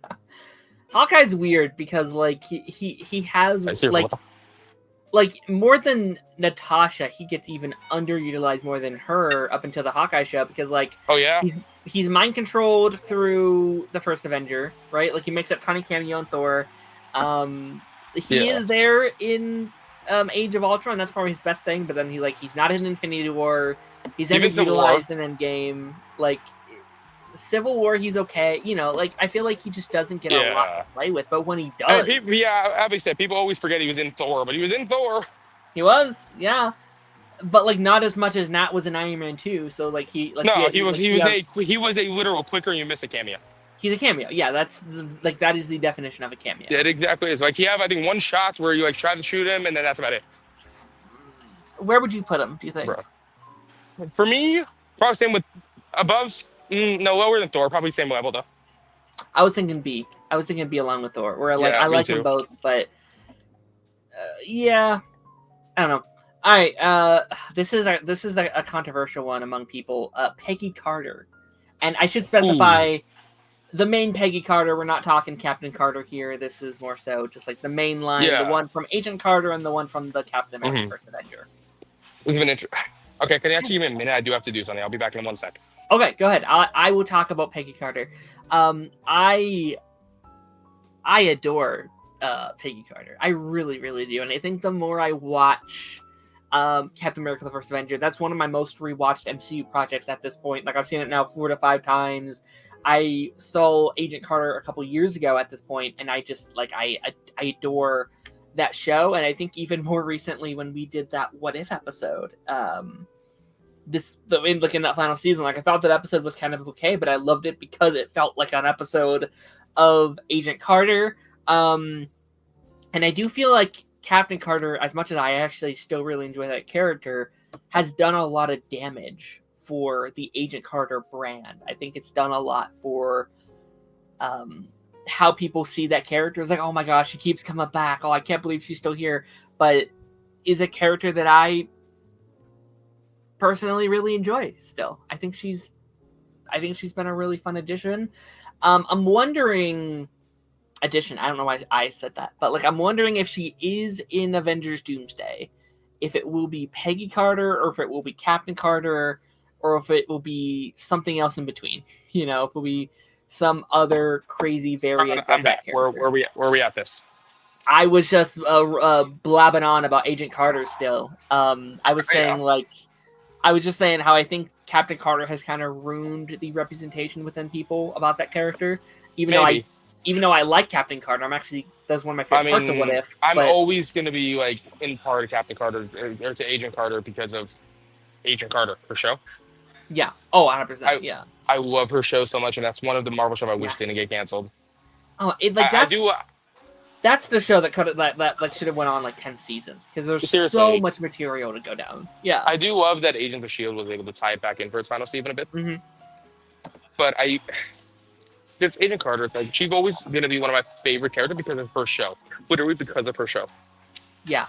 Hawkeye's weird because, like, he has, like more than Natasha, he gets even underutilized more than her up until the Hawkeye show because, like, oh yeah, he's mind controlled through the first Avenger, right? Like he makes that tiny cameo in Thor. He is there in Age of Ultron. That's probably his best thing. But then he's not in Infinity War. He's underutilized in Endgame. Like Civil War, he's okay. You know, like I feel like he just doesn't get a lot to play with. But when he does, obviously people always forget he was in Thor, but he was in Thor. He was, yeah. But like not as much as Nat was in Iron Man 2. So like he was a literal quicker you miss a cameo. He's a cameo. Yeah, that is the definition of a cameo. Yeah, it exactly is. Like he have I think one shot where you like try to shoot him and then that's about it. Where would you put him, do you think? Bro. For me, probably same with above lower than Thor, probably same level though. I was thinking B. I was thinking B along with Thor. Where like I like them both, but yeah. I don't know. All right, this is a controversial one among people. Peggy Carter, and I should specify the main Peggy Carter. We're not talking Captain Carter here. This is more so just like the main line, the one from Agent Carter and the one from the Captain America First Avenger. Okay, can you actually give me a minute? I do have to do something. I'll be back in 1 sec. Okay, go ahead. I will talk about Peggy Carter. I adore Peggy Carter. I really, really do. And I think the more I watch Captain America the First Avenger, that's one of my most rewatched MCU projects at this point. Like I've seen it now 4 to 5 times. I saw Agent Carter a couple years ago at this point, and I just like I adore that show. And I think even more recently when we did that What If episode, looking at that final season, like I thought that episode was kind of okay, but I loved it because it felt like an episode of Agent Carter. And I do feel like Captain Carter, as much as I actually still really enjoy that character, has done a lot of damage for the Agent Carter brand. I think it's done a lot for how people see that character. It's like, oh my gosh, she keeps coming back. Oh, I can't believe she's still here. But is a character that I personally really enjoy still. I think she's been a really fun addition. I'm wondering I don't know why I said that, but like I'm wondering if she is in Avengers Doomsday, if it will be Peggy Carter or if it will be Captain Carter or if it will be something else in between. If it will be some other crazy variant of that character. Where we at this? I was just blabbing on about Agent Carter still. I was saying I was just saying how I think Captain Carter has kind of ruined the representation within people about that character. Even though I like Captain Carter, that's one of my favorite parts of What If. I'm always going to be like in part of Captain Carter or to Agent Carter because of Agent Carter, her show. Yeah. Oh, 100%. Yeah. I love her show so much, and that's one of the Marvel shows I wish didn't get canceled. Oh, that's the show that should have went on like 10 seasons because there's so much material to go down. Yeah. I do love that Agents of S.H.I.E.L.D. was able to tie it back in for its final season a bit. Mm-hmm. But it's Agent Carter. It's like she's always going to be one of my favorite characters because of her show. Literally because of her show. Yeah.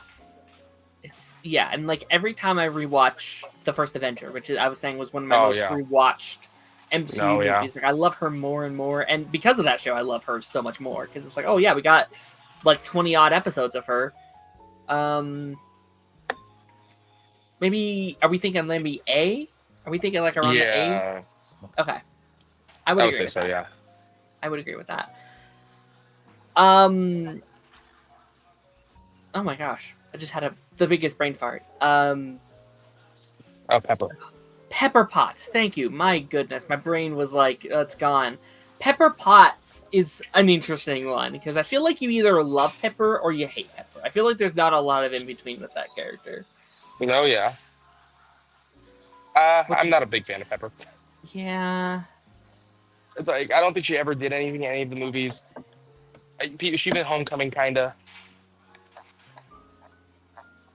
And like every time I rewatch the first Avenger, which I was saying was one of my most rewatched MCU movies, like I love her more and more, and because of that show, I love her so much more because it's like, oh yeah, we got like 20 odd episodes of her. Maybe are we thinking maybe A? Are we thinking like around the A? Okay, I would agree with that. Yeah. I would agree with that. Oh my gosh. I just had the biggest brain fart. Pepper. Pepper Potts. Thank you. My goodness. My brain was like, it's gone. Pepper Potts is an interesting one because I feel like you either love Pepper or you hate Pepper. I feel like there's not a lot of in between with that character. Yeah. I'm not a big fan of Pepper. Yeah. It's like, I don't think she ever did anything in any of the movies. She been Homecoming, kind of.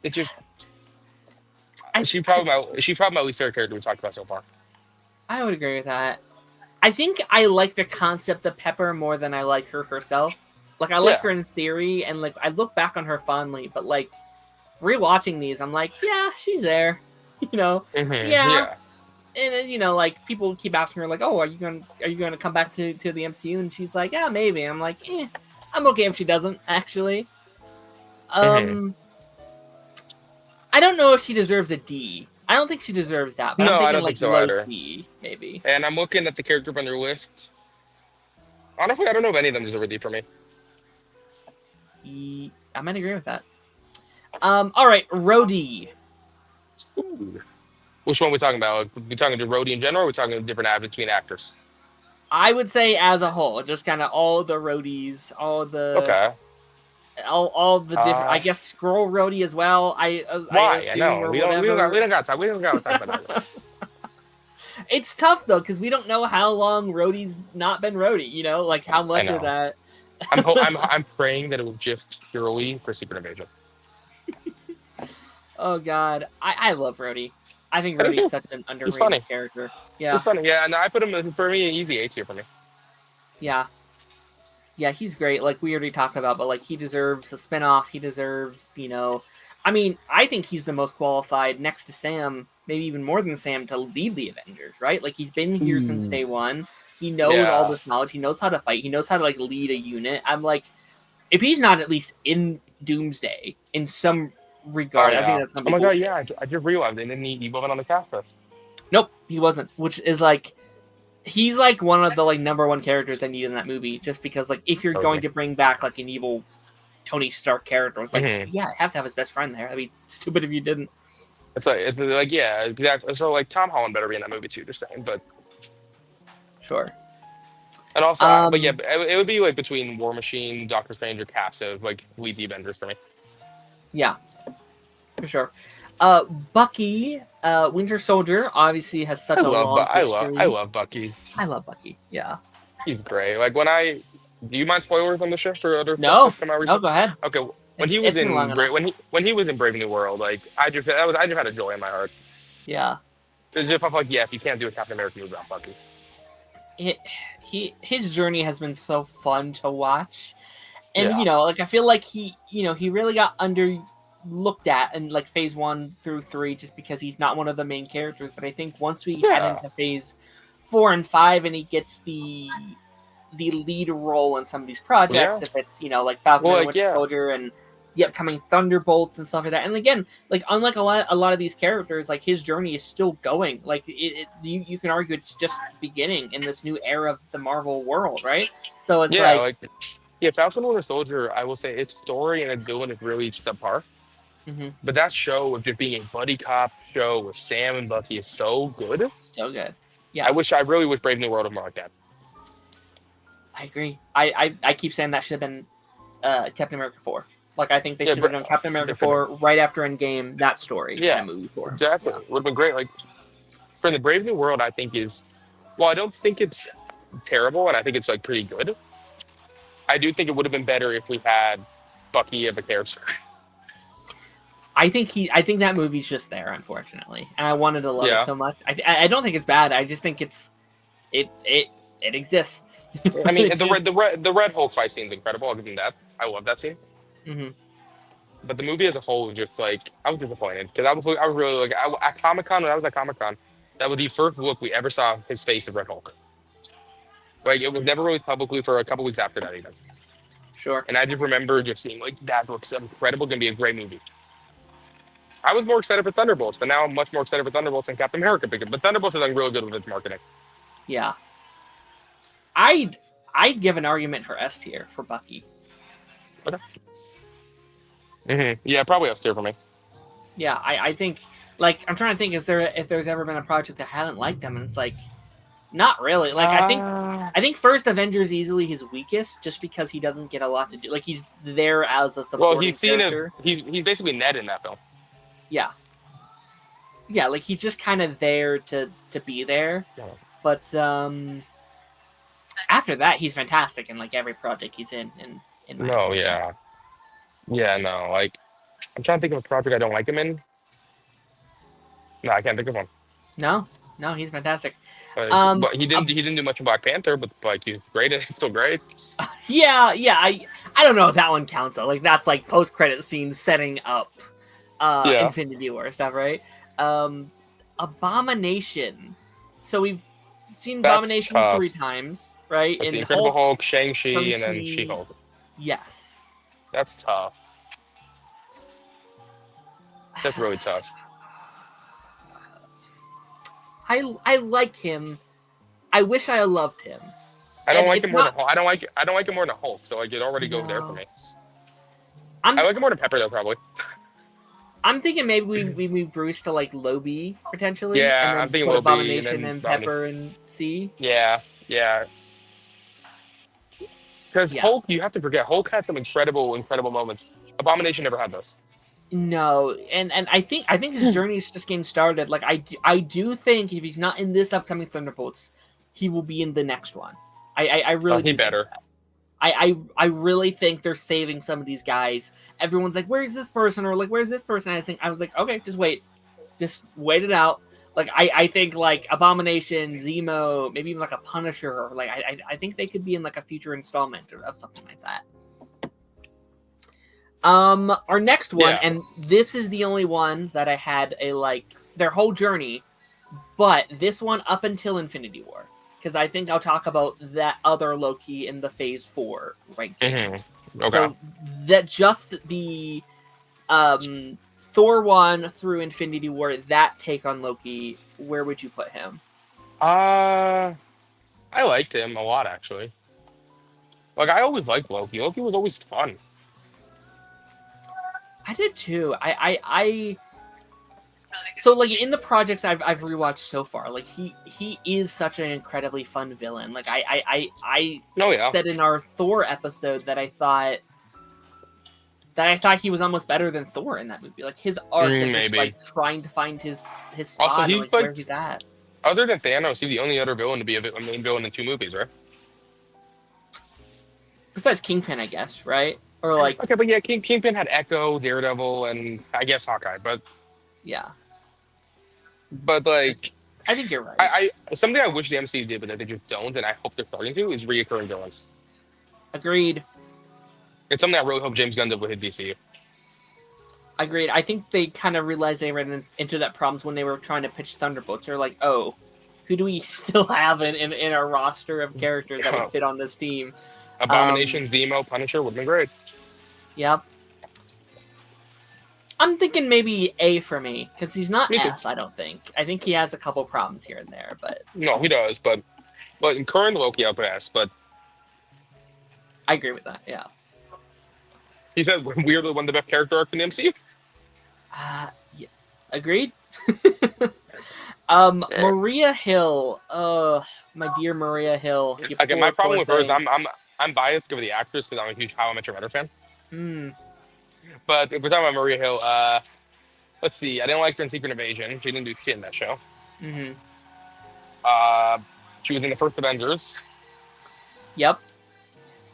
It just... She's probably my least favorite character we talked about so far. I would agree with that. I think I like the concept of Pepper more than I like her herself. Like, I like her in theory, and like I look back on her fondly, but like rewatching these, I'm like, yeah, she's there. Mm-hmm. Yeah. And like people keep asking her, like, oh, are you gonna come back to the MCU? And she's like, yeah, maybe. I'm like, I'm okay if she doesn't, actually. I don't know if she deserves a D. I don't think she deserves that. But I I'm don't thinking think so low either. C, maybe. And I'm looking at the character on their list. Honestly, I don't know if any of them deserve a D for me. I might agree with that. All right, Rhodey. Ooh. Which one are we talking about? Are we talking to Rhodey in general, or are we talking different between actors? I would say as a whole, just kind of all the Rhodeys, all the different. I guess Scroll Rhodey as well. I know we don't got time. We don't got time about that. It's tough though because we don't know how long Rhodey's not been Rhodey. Like how much of that. I'm praying that it will just purely for Secret Invasion. Oh God, I love Rhodey. I think Rhodey's such an underrated character. Yeah, it's funny. Yeah, no, I put him for me an easy A tier for me. Yeah, he's great. Like we already talked about, but like he deserves a spinoff. He deserves, I mean, I think he's the most qualified next to Sam, maybe even more than Sam, to lead the Avengers. Right? Like he's been here since day one. He knows all this knowledge. He knows how to fight. He knows how to like lead a unit. I'm like, if he's not at least in Doomsday in some regard, I think that's something. Oh my God, yeah! I just realized they didn't need Evil on the cast list. Nope, he wasn't. Which is like, he's like one of the like number one characters I need in that movie, just because like if you're going to bring back like an evil Tony Stark character, it's like I have to have his best friend there. That'd be stupid if you didn't. It's like yeah, exactly. So like Tom Holland better be in that movie too. Just saying, but sure. And also, but yeah, it would be like between War Machine, Doctor Strange, or Captain, like lead the Avengers for me. Yeah, for sure. Bucky, Winter Soldier, obviously has such a long history. I love Bucky. I love Bucky. Yeah, he's great. Like do you mind spoilers on the show for other? No, go ahead. Okay, when he was It's been long in enough. when he was in Brave New World, like I just had a joy in my heart. Yeah. It's just I'm like, yeah, if you can't do a Captain America movie, I'm fucking. His journey has been so fun to watch, and Yeah. like I feel like he really got looked at in like phase 1 through 3 just because he's not one of the main characters. But I think once we head into phase 4 and 5 and he gets the lead role in some of these projects, if it's like Falcon and Winter Soldier and the upcoming Thunderbolts and stuff like that. And again, like unlike a lot of these characters, like his journey is still going. Like you can argue it's just beginning in this new era of the Marvel world, right? So it's Falcon and Winter Soldier, I will say its story and its villain is really subpar. Mm-hmm. But that show of just being a buddy cop show with Sam and Bucky is so good. So good. Yeah. I really wish Brave New World was more like that. I agree. I keep saying that should have been Captain America 4. Like, I think they should have done Captain America 4 right after Endgame, that story. Yeah, movie 4. Exactly. Would have been great. Like, for the Brave New World, I think I don't think it's terrible, and I think it's, like, pretty good. I do think it would have been better if we had Bucky as a character. I think that movie's just there, unfortunately. And I wanted to love it so much. I don't think it's bad. I just think it exists. I mean, the Red Hulk fight scene's incredible. I'll give you that. I love that scene. Mm-hmm. But the movie as a whole was just like I was disappointed because I was really like at Comic-Con when I was at Comic-Con, that was the first look we ever saw his face of Red Hulk. Like it was never released publicly for a couple weeks after that even. Sure. And I just remember just seeing like that looks incredible, gonna be a great movie. I was more excited for Thunderbolts, but now I'm much more excited for Thunderbolts than Captain America but Thunderbolts is like really good with its marketing. Yeah. I'd give an argument for S tier for Bucky. Okay. Mm-hmm. Yeah, probably S tier for me. Yeah, I think like I'm trying to think if there's ever been a project that hadn't liked him, and it's like not really. Like I think First Avengers easily his weakest, just because he doesn't get a lot to do. Like he's there as a supporting character. He's basically Ned in that film. Yeah. Yeah, like he's just kind of there to be there. Yeah. But after that, he's fantastic in like every project he's in No, opinion. Yeah, no. Like, I'm trying to think of a project I don't like him in. No, I can't think of one. No, he's fantastic. But he didn't do much in Black Panther, but like he's great. It's still great. Yeah. I don't know if that one counts though. Like that's like post credit scenes setting up Infinity War stuff, right? Abomination. So we've seen Abomination 3 times, right? That's the Incredible Hulk, Shang-Chi, and then She-Hulk. Yes. That's tough. That's really tough. I like him. I wish I loved him. I don't like him more than Hulk. I don't like him more than Hulk. So like it already goes there for me. I like him more than Pepper though, probably. I'm thinking maybe we move Bruce to like Lobi potentially. Yeah, and then I'm thinking put Lobi Abomination and Pepper and C. Yeah. Because Hulk, you have to forget, Hulk had some incredible moments. Abomination never had those. No, and I think his journey is just getting started. Like I do think if he's not in this upcoming Thunderbolts, he will be in the next one. I really he better. I really think they're saving some of these guys. Everyone's like, "Where's this person?" or like, "Where's this person?" I was like, "Okay, just wait it out." Like I think like Abomination, Zemo, maybe even like a Punisher, or like I think they could be in like a future installment of something like that. Our next one, and this is the only one that I had their whole journey, but this one up until Infinity War, because I think I'll talk about that other Loki in the Phase 4 ranking. Mm-hmm. Okay. So that just the Thor 1 through Infinity War, that take on Loki, where would you put him? I liked him a lot, actually. Like, I always liked Loki. Loki was always fun. I did too. So like in the projects I've rewatched so far, like he is such an incredibly fun villain. Like I said in our Thor episode that I thought he was almost better than Thor in that movie. Like his arc of just like trying to find his spot also, and like where he's at. Other than Thanos, he's the only other villain to be a main villain in 2 movies, right? Besides Kingpin, I guess, right? Or like, Okay, but yeah, Kingpin had Echo, Daredevil, and I guess Hawkeye. yeah, But like, I think you're right. something I wish the MCU did, but that they just don't, and I hope they're starting to, is reoccurring villains. Agreed. It's something I really hope James Gunn did with his DC. Agreed. I think they kind of realized they ran into that problems when they were trying to pitch Thunderbolts. They're like, oh, who do we still have in our roster of characters that would fit on this team? Abomination, Zemo, Punisher would have been great. Yep. I'm thinking maybe A for me, because he's not Me too. S, I don't think. I think he has a couple problems here and there, but... No, he does, but in current Loki, I'll put S, but... I agree with that, yeah. He said weirdly one of the best character arcs in the MCU. Yeah. Agreed? Maria Hill. My dear Maria Hill. Again, my problem with her is I'm biased over the actress because I'm a huge How I Met Your Mother fan. But if we're talking about Maria Hill, let's see. I didn't like her in Secret Invasion. She didn't do shit in that show. She was in the first Avengers. Yep.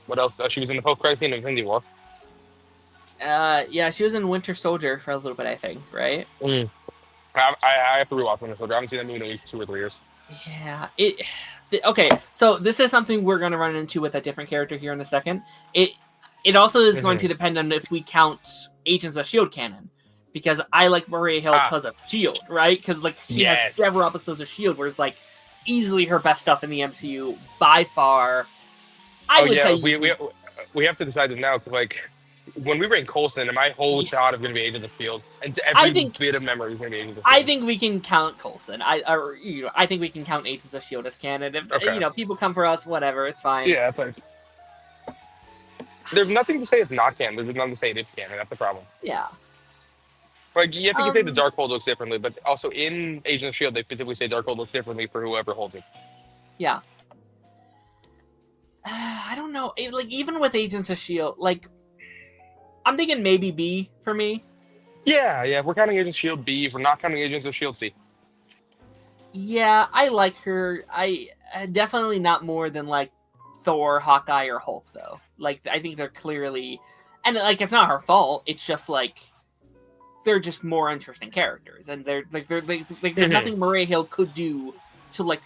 What else? She was in the post-credit scene of Infinity War. Yeah, she was in Winter Soldier for a little bit, I think, right? I have to rewatch Winter Soldier. I haven't seen that movie in at least 2 or 3 years. Yeah. Okay, so this is something we're going to run into with a different character here in a second. It also is going to depend on if we count Agents of S.H.I.E.L.D. canon. Because I like Maria Hill because of S.H.I.E.L.D., right? Because like she has several episodes of S.H.I.E.L.D. where it's like easily her best stuff in the MCU by far. I would say we have to decide this now. Like when we were in Coulson, and my whole child is going to be Agents of S.H.I.E.L.D. and every bit of memory is going to be Agents of S.H.I.E.L.D. I think we can count Coulson. I think we can count Agents of S.H.I.E.L.D. as canon. If people come for us, whatever, it's fine. Yeah, it's like there's nothing to say it's not canon. There's nothing to say it is canon. That's the problem. Yeah. Like, you have to say the Darkhold looks differently, but also in Agents of S.H.I.E.L.D., they specifically say Darkhold looks differently for whoever holds it. Yeah. I don't know. Like, even with Agents of S.H.I.E.L.D., like, I'm thinking maybe B for me. Yeah. If we're counting Agents of S.H.I.E.L.D., B. If we're not counting Agents of S.H.I.E.L.D., C. Yeah, I like her. I definitely not more than, like, Thor, Hawkeye, or Hulk, though. Like, I think they're clearly... And, like, it's not her fault. It's just, like... They're just more interesting characters, and there's nothing Maria Hill could do to like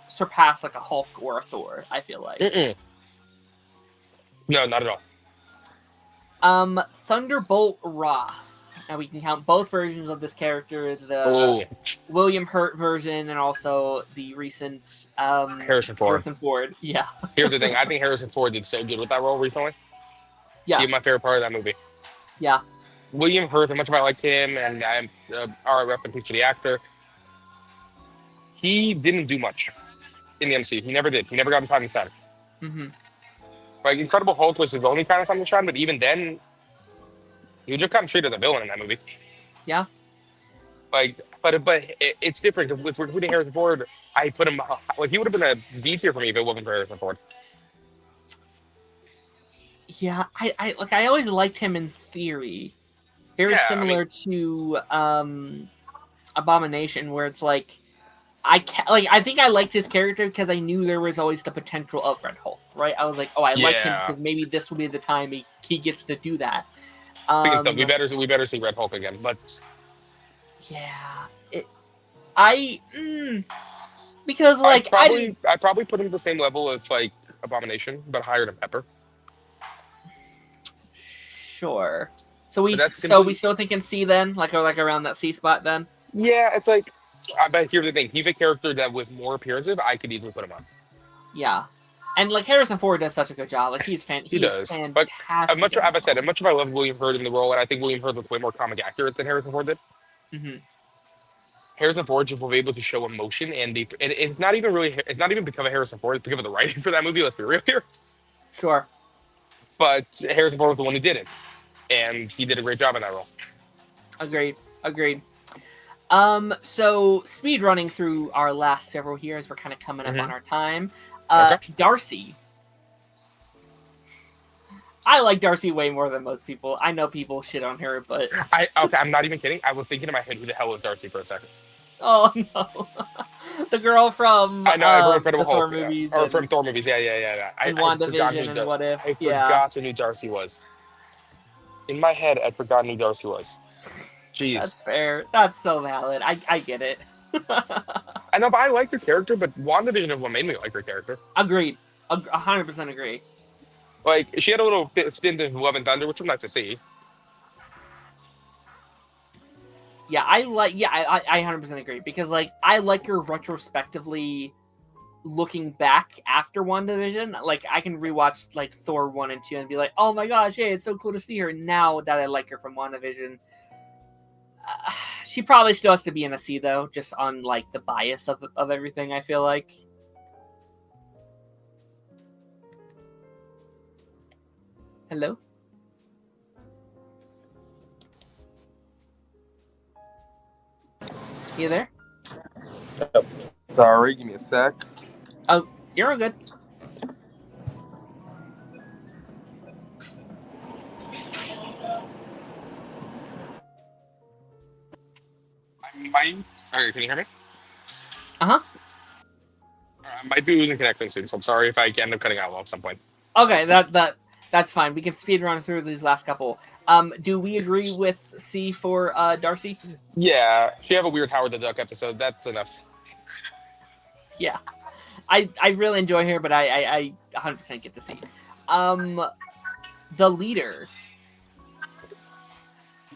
surpass like a Hulk or a Thor. I feel like. No, not at all. Thunderbolt Ross. Now we can count both versions of this character: the William Hurt version and also the recent Harrison Ford. Harrison Ford. Yeah. Here's the thing: I think Harrison Ford did so good with that role recently. Yeah. He's my favorite part of that movie. Yeah. William Hurt, as much as I liked him, and I'm rest in peace to the actor, he didn't do much in the MCU. He never did. He never got his time to shine. Like, Incredible Hulk was his only kind of time to shine, but even then, he was just kind of treated as a villain in that movie. Yeah. Like, but it's different. If we're including Harrison Ford, I put him, like, he would have been a D tier for me if it wasn't for Harrison Ford. Yeah, I always liked him in theory. Very similar to Abomination, where it's like I think I liked his character because I knew there was always the potential of Red Hulk, right? I was like, I like him because maybe this will be the time he gets to do that. We better see Red Hulk again, but because like I'd probably put him at the same level of like Abomination, but higher than Pepper. Sure. So we still thinking C then, like around that C spot then. Yeah, it's like, but here's the thing: he's a character that with more appearances, I could easily put him on. Yeah, and like Harrison Ford does such a good job. Like he does. Fantastic. But as much as I love William Hurt in the role, and I think William Hurt was way more comic accurate than Harrison Ford did. Harrison Ford just was able to show emotion, and it's not even because of Harrison Ford; it's because of the writing for that movie. Let's be real here. Sure. But Harrison Ford was the one who did it. And he did a great job in that role. Agreed. So speed running through our last several here as we're kind of coming up on our time. Darcy. I like Darcy way more than most people. I know people shit on her, but I'm not even kidding. I was thinking in my head, who the hell was Darcy for a second? Oh no. The girl from the Thor movies. Or from Thor movies, yeah. And WandaVision and What If. I forgot who Darcy was. In my head, I forgot who Darcy was. That's Jeez. fair. That's so valid. I get it. I know, but I like her character, but WandaVision is what made me like her character. Agreed. 100% agree. Like, she had a little stint in Love and Thunder, which was nice to see. Yeah, I 100% agree because like I like her retrospectively looking back after WandaVision. Like I can rewatch like Thor 1 and 2 and be like, "Oh my gosh, hey, it's so cool to see her now that I like her from WandaVision." She probably still has to be in a C though, just on like the bias of everything, I feel like. Hello? You there? Sorry, give me a sec. Oh, you're all good. Alright, can you hear me? Uh-huh. I might be losing connection soon, so I'm sorry if I end up cutting out at some point. Okay, that's fine. We can speed run through these last couple. Do we agree with C for Darcy? Yeah, she have a weird Howard the Duck episode. That's enough. Yeah. I really enjoy her, but I 100% get to see. The leader.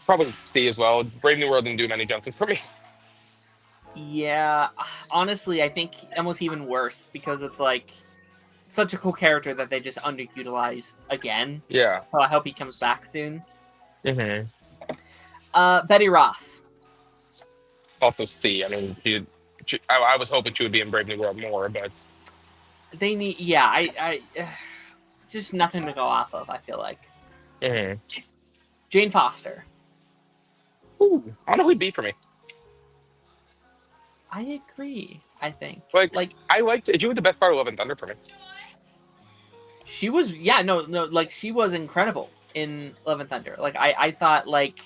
Probably Steve as well. Brave New World didn't do many justice for me. Yeah, honestly, I think almost even worse because it's like such a cool character that they just underutilized again. Yeah. So I hope he comes back soon. Mm-hmm. Betty Ross. Also Steve. I mean, I was hoping she would be in Brave New World more, but They need, yeah, I just nothing to go off of. I feel like Jane Foster. Ooh, I don't know who'd be for me. I agree. I think like I liked. She was the best part of Love and Thunder for me. She was, yeah, no, like she was incredible in Love and Thunder. Like I thought like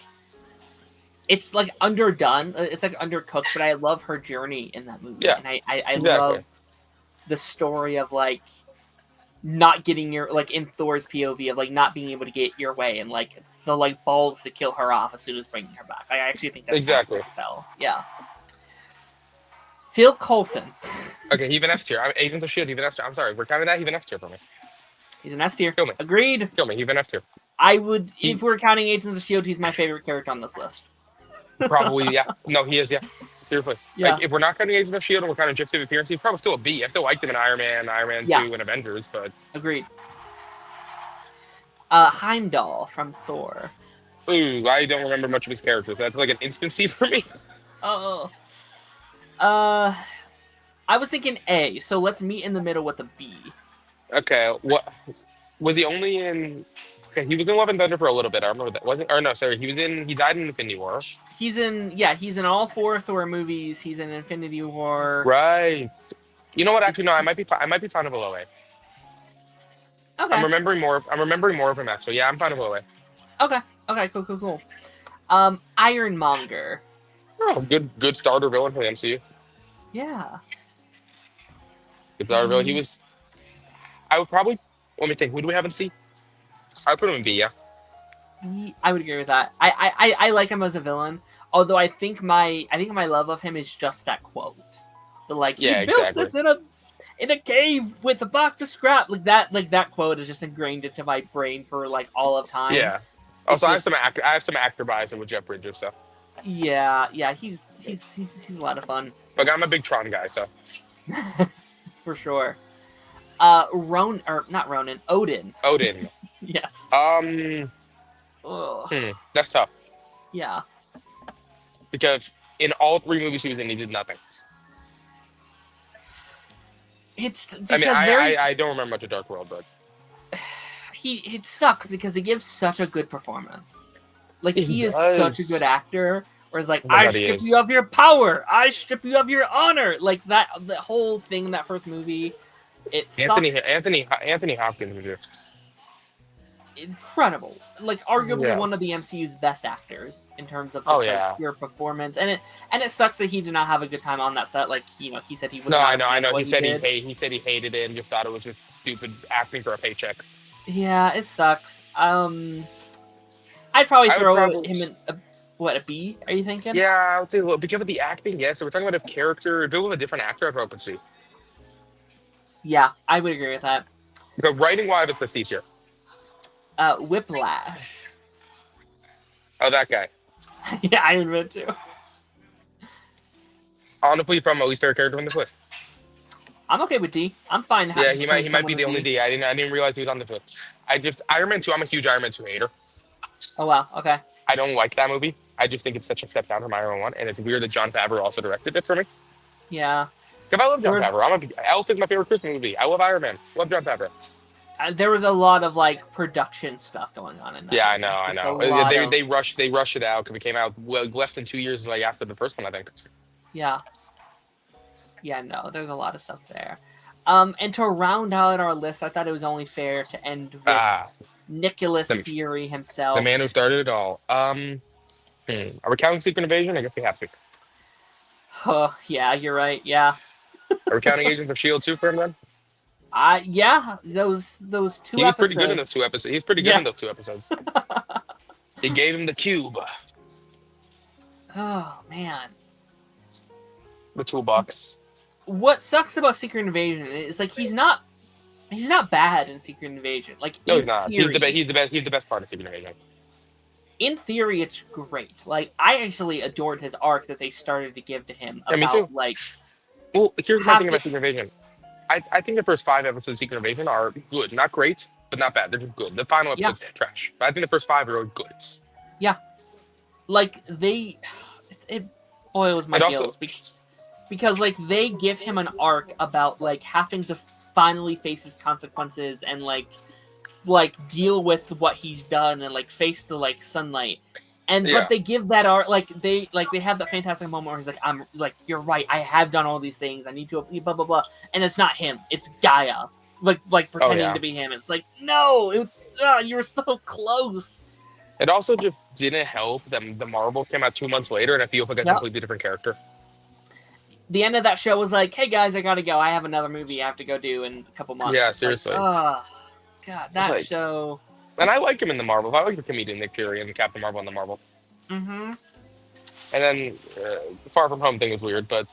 it's like underdone, it's like undercooked, but I love her journey in that movie. Yeah, And I exactly. love the story of like not getting your, like in Thor's POV of like not being able to get your way and like the like balls to kill her off as soon as bringing her back. I actually think that's exactly. Yeah. Phil Coulson. Okay, even F tier. Agents of Shield, even F tier. I'm sorry, we're counting that. Even F tier for me. He's an S tier. Kill me. Agreed. Kill me. Even F tier. I would, if we're counting Agents of Shield, he's my favorite character on this list. Probably, yeah. No, he is, yeah. Seriously. Yeah. Like, if we're not counting Agents of Shield and we're counting Gypsy appearance, he's probably still a B. I still liked him in Iron Man 2, and Avengers, but agreed. Heimdall from Thor. Ooh, I don't remember much of his characters. That's like an instant C for me. Oh. I was thinking A, so let's meet in the middle with a B. Okay, what was he only in? Okay, he was in Love and Thunder for a little bit. I remember that. Wasn't? Or no, sorry, he died in Infinity War. He's in all 4 Thor movies. He's in Infinity War. Right. You know what? Actually, no. I might be fine of below A. Okay. I'm remembering more of him actually. Yeah, I'm fine of below A. Okay. Cool. Ironmonger. Oh, good starter villain for the MCU. Yeah. Good starter villain. He was. I would probably. Let me think. Who do we have in C? I would put him in B. Yeah. I would agree with that. I like him as a villain. Although I think my love of him is just that quote. The like, yeah, he built exactly. this in a cave with a box of scrap. Like that quote is just ingrained into my brain for like all of time. Yeah. Also, I have some actor bias with Jeff Bridges, so. Yeah, he's a lot of fun. But I'm a big Tron guy, so. For sure. Not Ronan, Odin. Odin. Yes. That's tough. Yeah. Because in all 3 movies he was in, he did nothing. It's because I don't remember much of Dark World, but it sucks because he gives such a good performance. Like he is such a good actor. Whereas like, I strip you of your power, I strip you of your honor. Like that, the whole thing in that first movie, it sucks. Anthony Hopkins was just incredible. Like arguably one of the MCU's best actors in terms of just, pure performance. And it sucks that he did not have a good time on that set. Like he said he was. No, I know. He said he hated it and just thought it was just stupid acting for a paycheck. Yeah, it sucks. I'd probably I would throw probably him in a B? Are you thinking? yeah, I would say well, because of the acting, yes. So we're talking about a character. If it was a different actor, I'd probably see. Yeah, I would agree with that. But writing wise, it's the C tier. Whiplash. Oh, that guy. Yeah, Iron Man too. Honestly, from my least favorite character on this list. I'm okay with D. I'm fine. Yeah, Just he might be in the only D. I didn't realize he was on this list. Iron Man 2. I'm a huge Iron Man 2 hater. Oh wow. Okay. I don't like that movie. I just think it's such a step down from Iron Man 1, and it's weird that Jon Favreau also directed it for me. Yeah. Because I love Jon There was, Favreau. Elf is my favorite Christmas movie. I love Iron Man. Love Jon Favreau. there was a lot of like production stuff going on in that. Yeah, movie. I Just a know. lot They of- rushed it out because it came out less than 2 years like after the first one, I think. Yeah. Yeah, no, there's a lot of stuff there. And to round out our list, I thought it was only fair to end with Nicholas Fury himself. The man who started it all. Are we counting Secret Invasion? I guess we have to. Oh, yeah, you're right. Yeah. Are we counting Agents of S.H.I.E.L.D. too for him then? Yeah, those 2 episodes. He was pretty good in those 2 episodes. He's pretty good in those 2 episodes. He gave him the cube. Oh, man. The toolbox. What sucks about Secret Invasion is like he's not bad in Secret Invasion. Like No, in he's not. Theory, He's the best part of Secret Invasion. in theory, it's great. Like I actually adored his arc that they started to give to him about me too. like. Well, here's my thing about Secret Invasion. I think the first 5 episodes of Secret Invasion are good. Not great, but not bad. They're just good. The final episode's trash. But I think the first 5 are good. Yeah. Like it boils my gills because like they give him an arc about like having to finally face his consequences and like deal with what he's done and like face the like sunlight. And but they give that art they have that fantastic moment where he's like, I'm like, you're right, I have done all these things, I need to blah blah blah, and it's not him, it's Gaia like pretending to be him. It's like, no, you were so close. It also just didn't help that the Marvel came out 2 months later and I feel like a completely different character. The end of that show was like, hey guys, I gotta go, I have another movie I have to go do in a couple months. Yeah, it's seriously. Like, God, that show. And I like him in the Marvel. I like the comedian Nick Fury and Captain Marvel in the Marvel. Mm-hmm. And then Far From Home thing was weird, but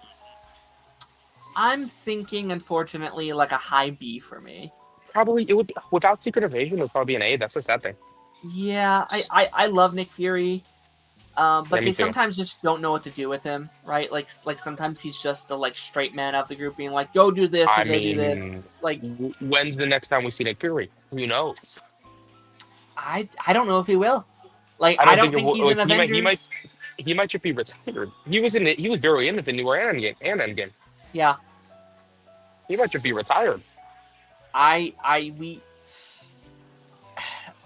I'm thinking, unfortunately, like a high B for me. Probably it would be, without Secret Invasion, it would probably be an A. That's the sad thing. Yeah, I love Nick Fury, but Yeah, they sometimes just don't know what to do with him, right? Like sometimes he's just the like straight man of the group, being like, go do this, or go do this. Like, when's the next time we see Nick Fury? Who knows? I don't know if he will. Like, I don't think he's in Avengers. He might just be retired. He was in it. He was very in the New War and Endgame. Yeah. He might just be retired. We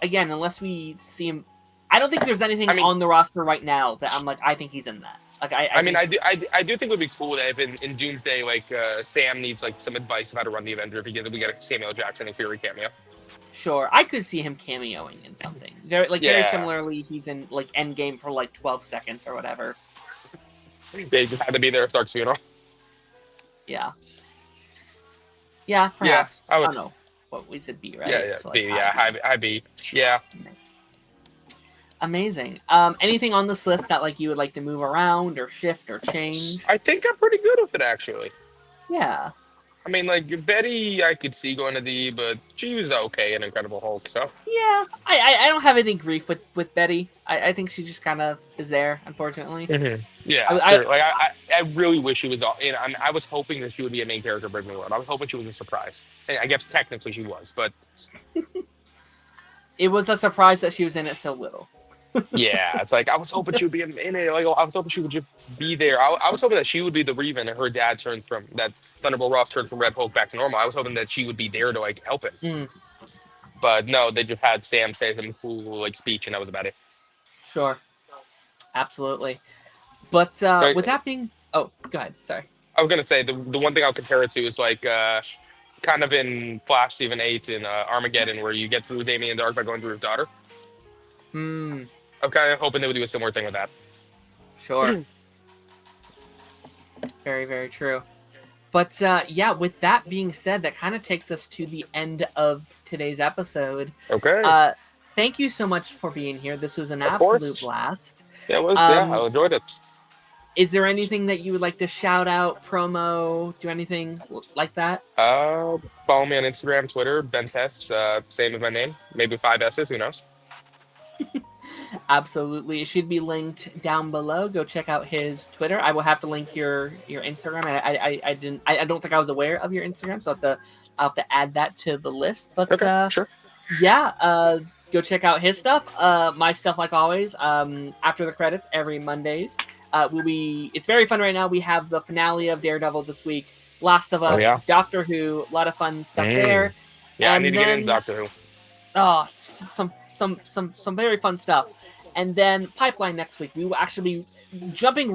again, unless we see him, I don't think there's anything on the roster right now that I'm like, I think he's in that. Like, I do think it would be cool that if in Doomsday, like Sam needs like some advice on how to run the Avenger. If we get a Samuel Jackson and Fury cameo. Sure, I could see him cameoing in something. Very similarly, he's in like Endgame for like 12 seconds or whatever. They just had to be there at Stark's funeral. Yeah. Yeah, perhaps. Yeah, I don't know. What we said B, right? Yeah, so, like, B. Yeah, high B. Yeah. Amazing. Anything on this list that like you would like to move around or shift or change? I think I'm pretty good with it actually. Yeah. I mean, like, Betty, I could see going to D, but she was okay in Incredible Hulk, so. Yeah, I don't have any grief with Betty. I think she just kind of is there, unfortunately. Mm-hmm. Yeah, I really wish she was all in. I was hoping that she would be a main character of Brave New World. I was hoping she was a surprise. And I guess technically she was, but. It was a surprise that she was in it so little. Yeah, it's like, I was hoping she would be in it. Like, I was hoping she would just be there. I was hoping that she would be the Revan and her dad turned from that. Thunderbolt Ross turned from Red Hulk back to normal. I was hoping that she would be there to like help him. But no, they just had Sam say some cool like speech, and that was about it. Sure, absolutely. But with that being, go ahead. Sorry. I was gonna say the one thing I'll compare it to is like kind of in Flash Season 8 in Armageddon, where you get through Damien Dark by going through his daughter. I'm kind of hoping they would do a similar thing with that. Sure. Very, very true. But yeah, with that being said, that kind of takes us to the end of today's episode. Okay. thank you so much for being here. This was an Of absolute course. blast. Yeah, it was. Yeah, I enjoyed it. Is there anything that you would like to shout out, promo, do anything like that? Follow me on Instagram, Twitter, Ben Tess, same as my name. Maybe 5 S's, who knows? Absolutely. It should be linked down below. Go check out his Twitter. I will have to link your Instagram. I don't think I was aware of your Instagram, so I'll have to add that to the list. But Okay, sure. yeah, go check out his stuff. My stuff, like always. After the credits every Mondays. It's very fun right now. We have the finale of Daredevil this week. Last of Us, yeah. Doctor Who, a lot of fun stuff there. Yeah, and I need to get into Doctor Who. Oh, it's some very fun stuff. And then Pipeline next week. We will actually be jumping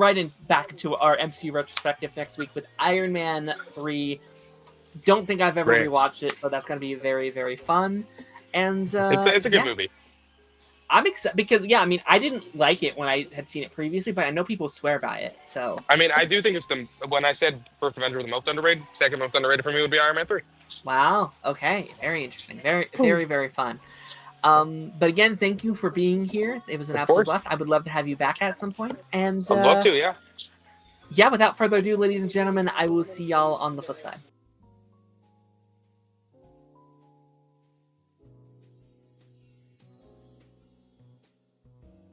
back into our MCU retrospective next week with Iron Man 3. Don't think I've ever rewatched it, but that's going to be very, very fun. And it's a good movie. I'm excited because I mean, I didn't like it when I had seen it previously, but I know people swear by it. So I mean, I do think it's when I said first Avenger the most underrated, second most underrated for me would be Iron Man 3. Wow. Okay. Very interesting. Very, very, very fun. But again, thank you for being here. It was an absolute blast. I would love to have you back at some point. And I'd love to, yeah. Yeah, without further ado, ladies and gentlemen, I will see y'all on the flip side.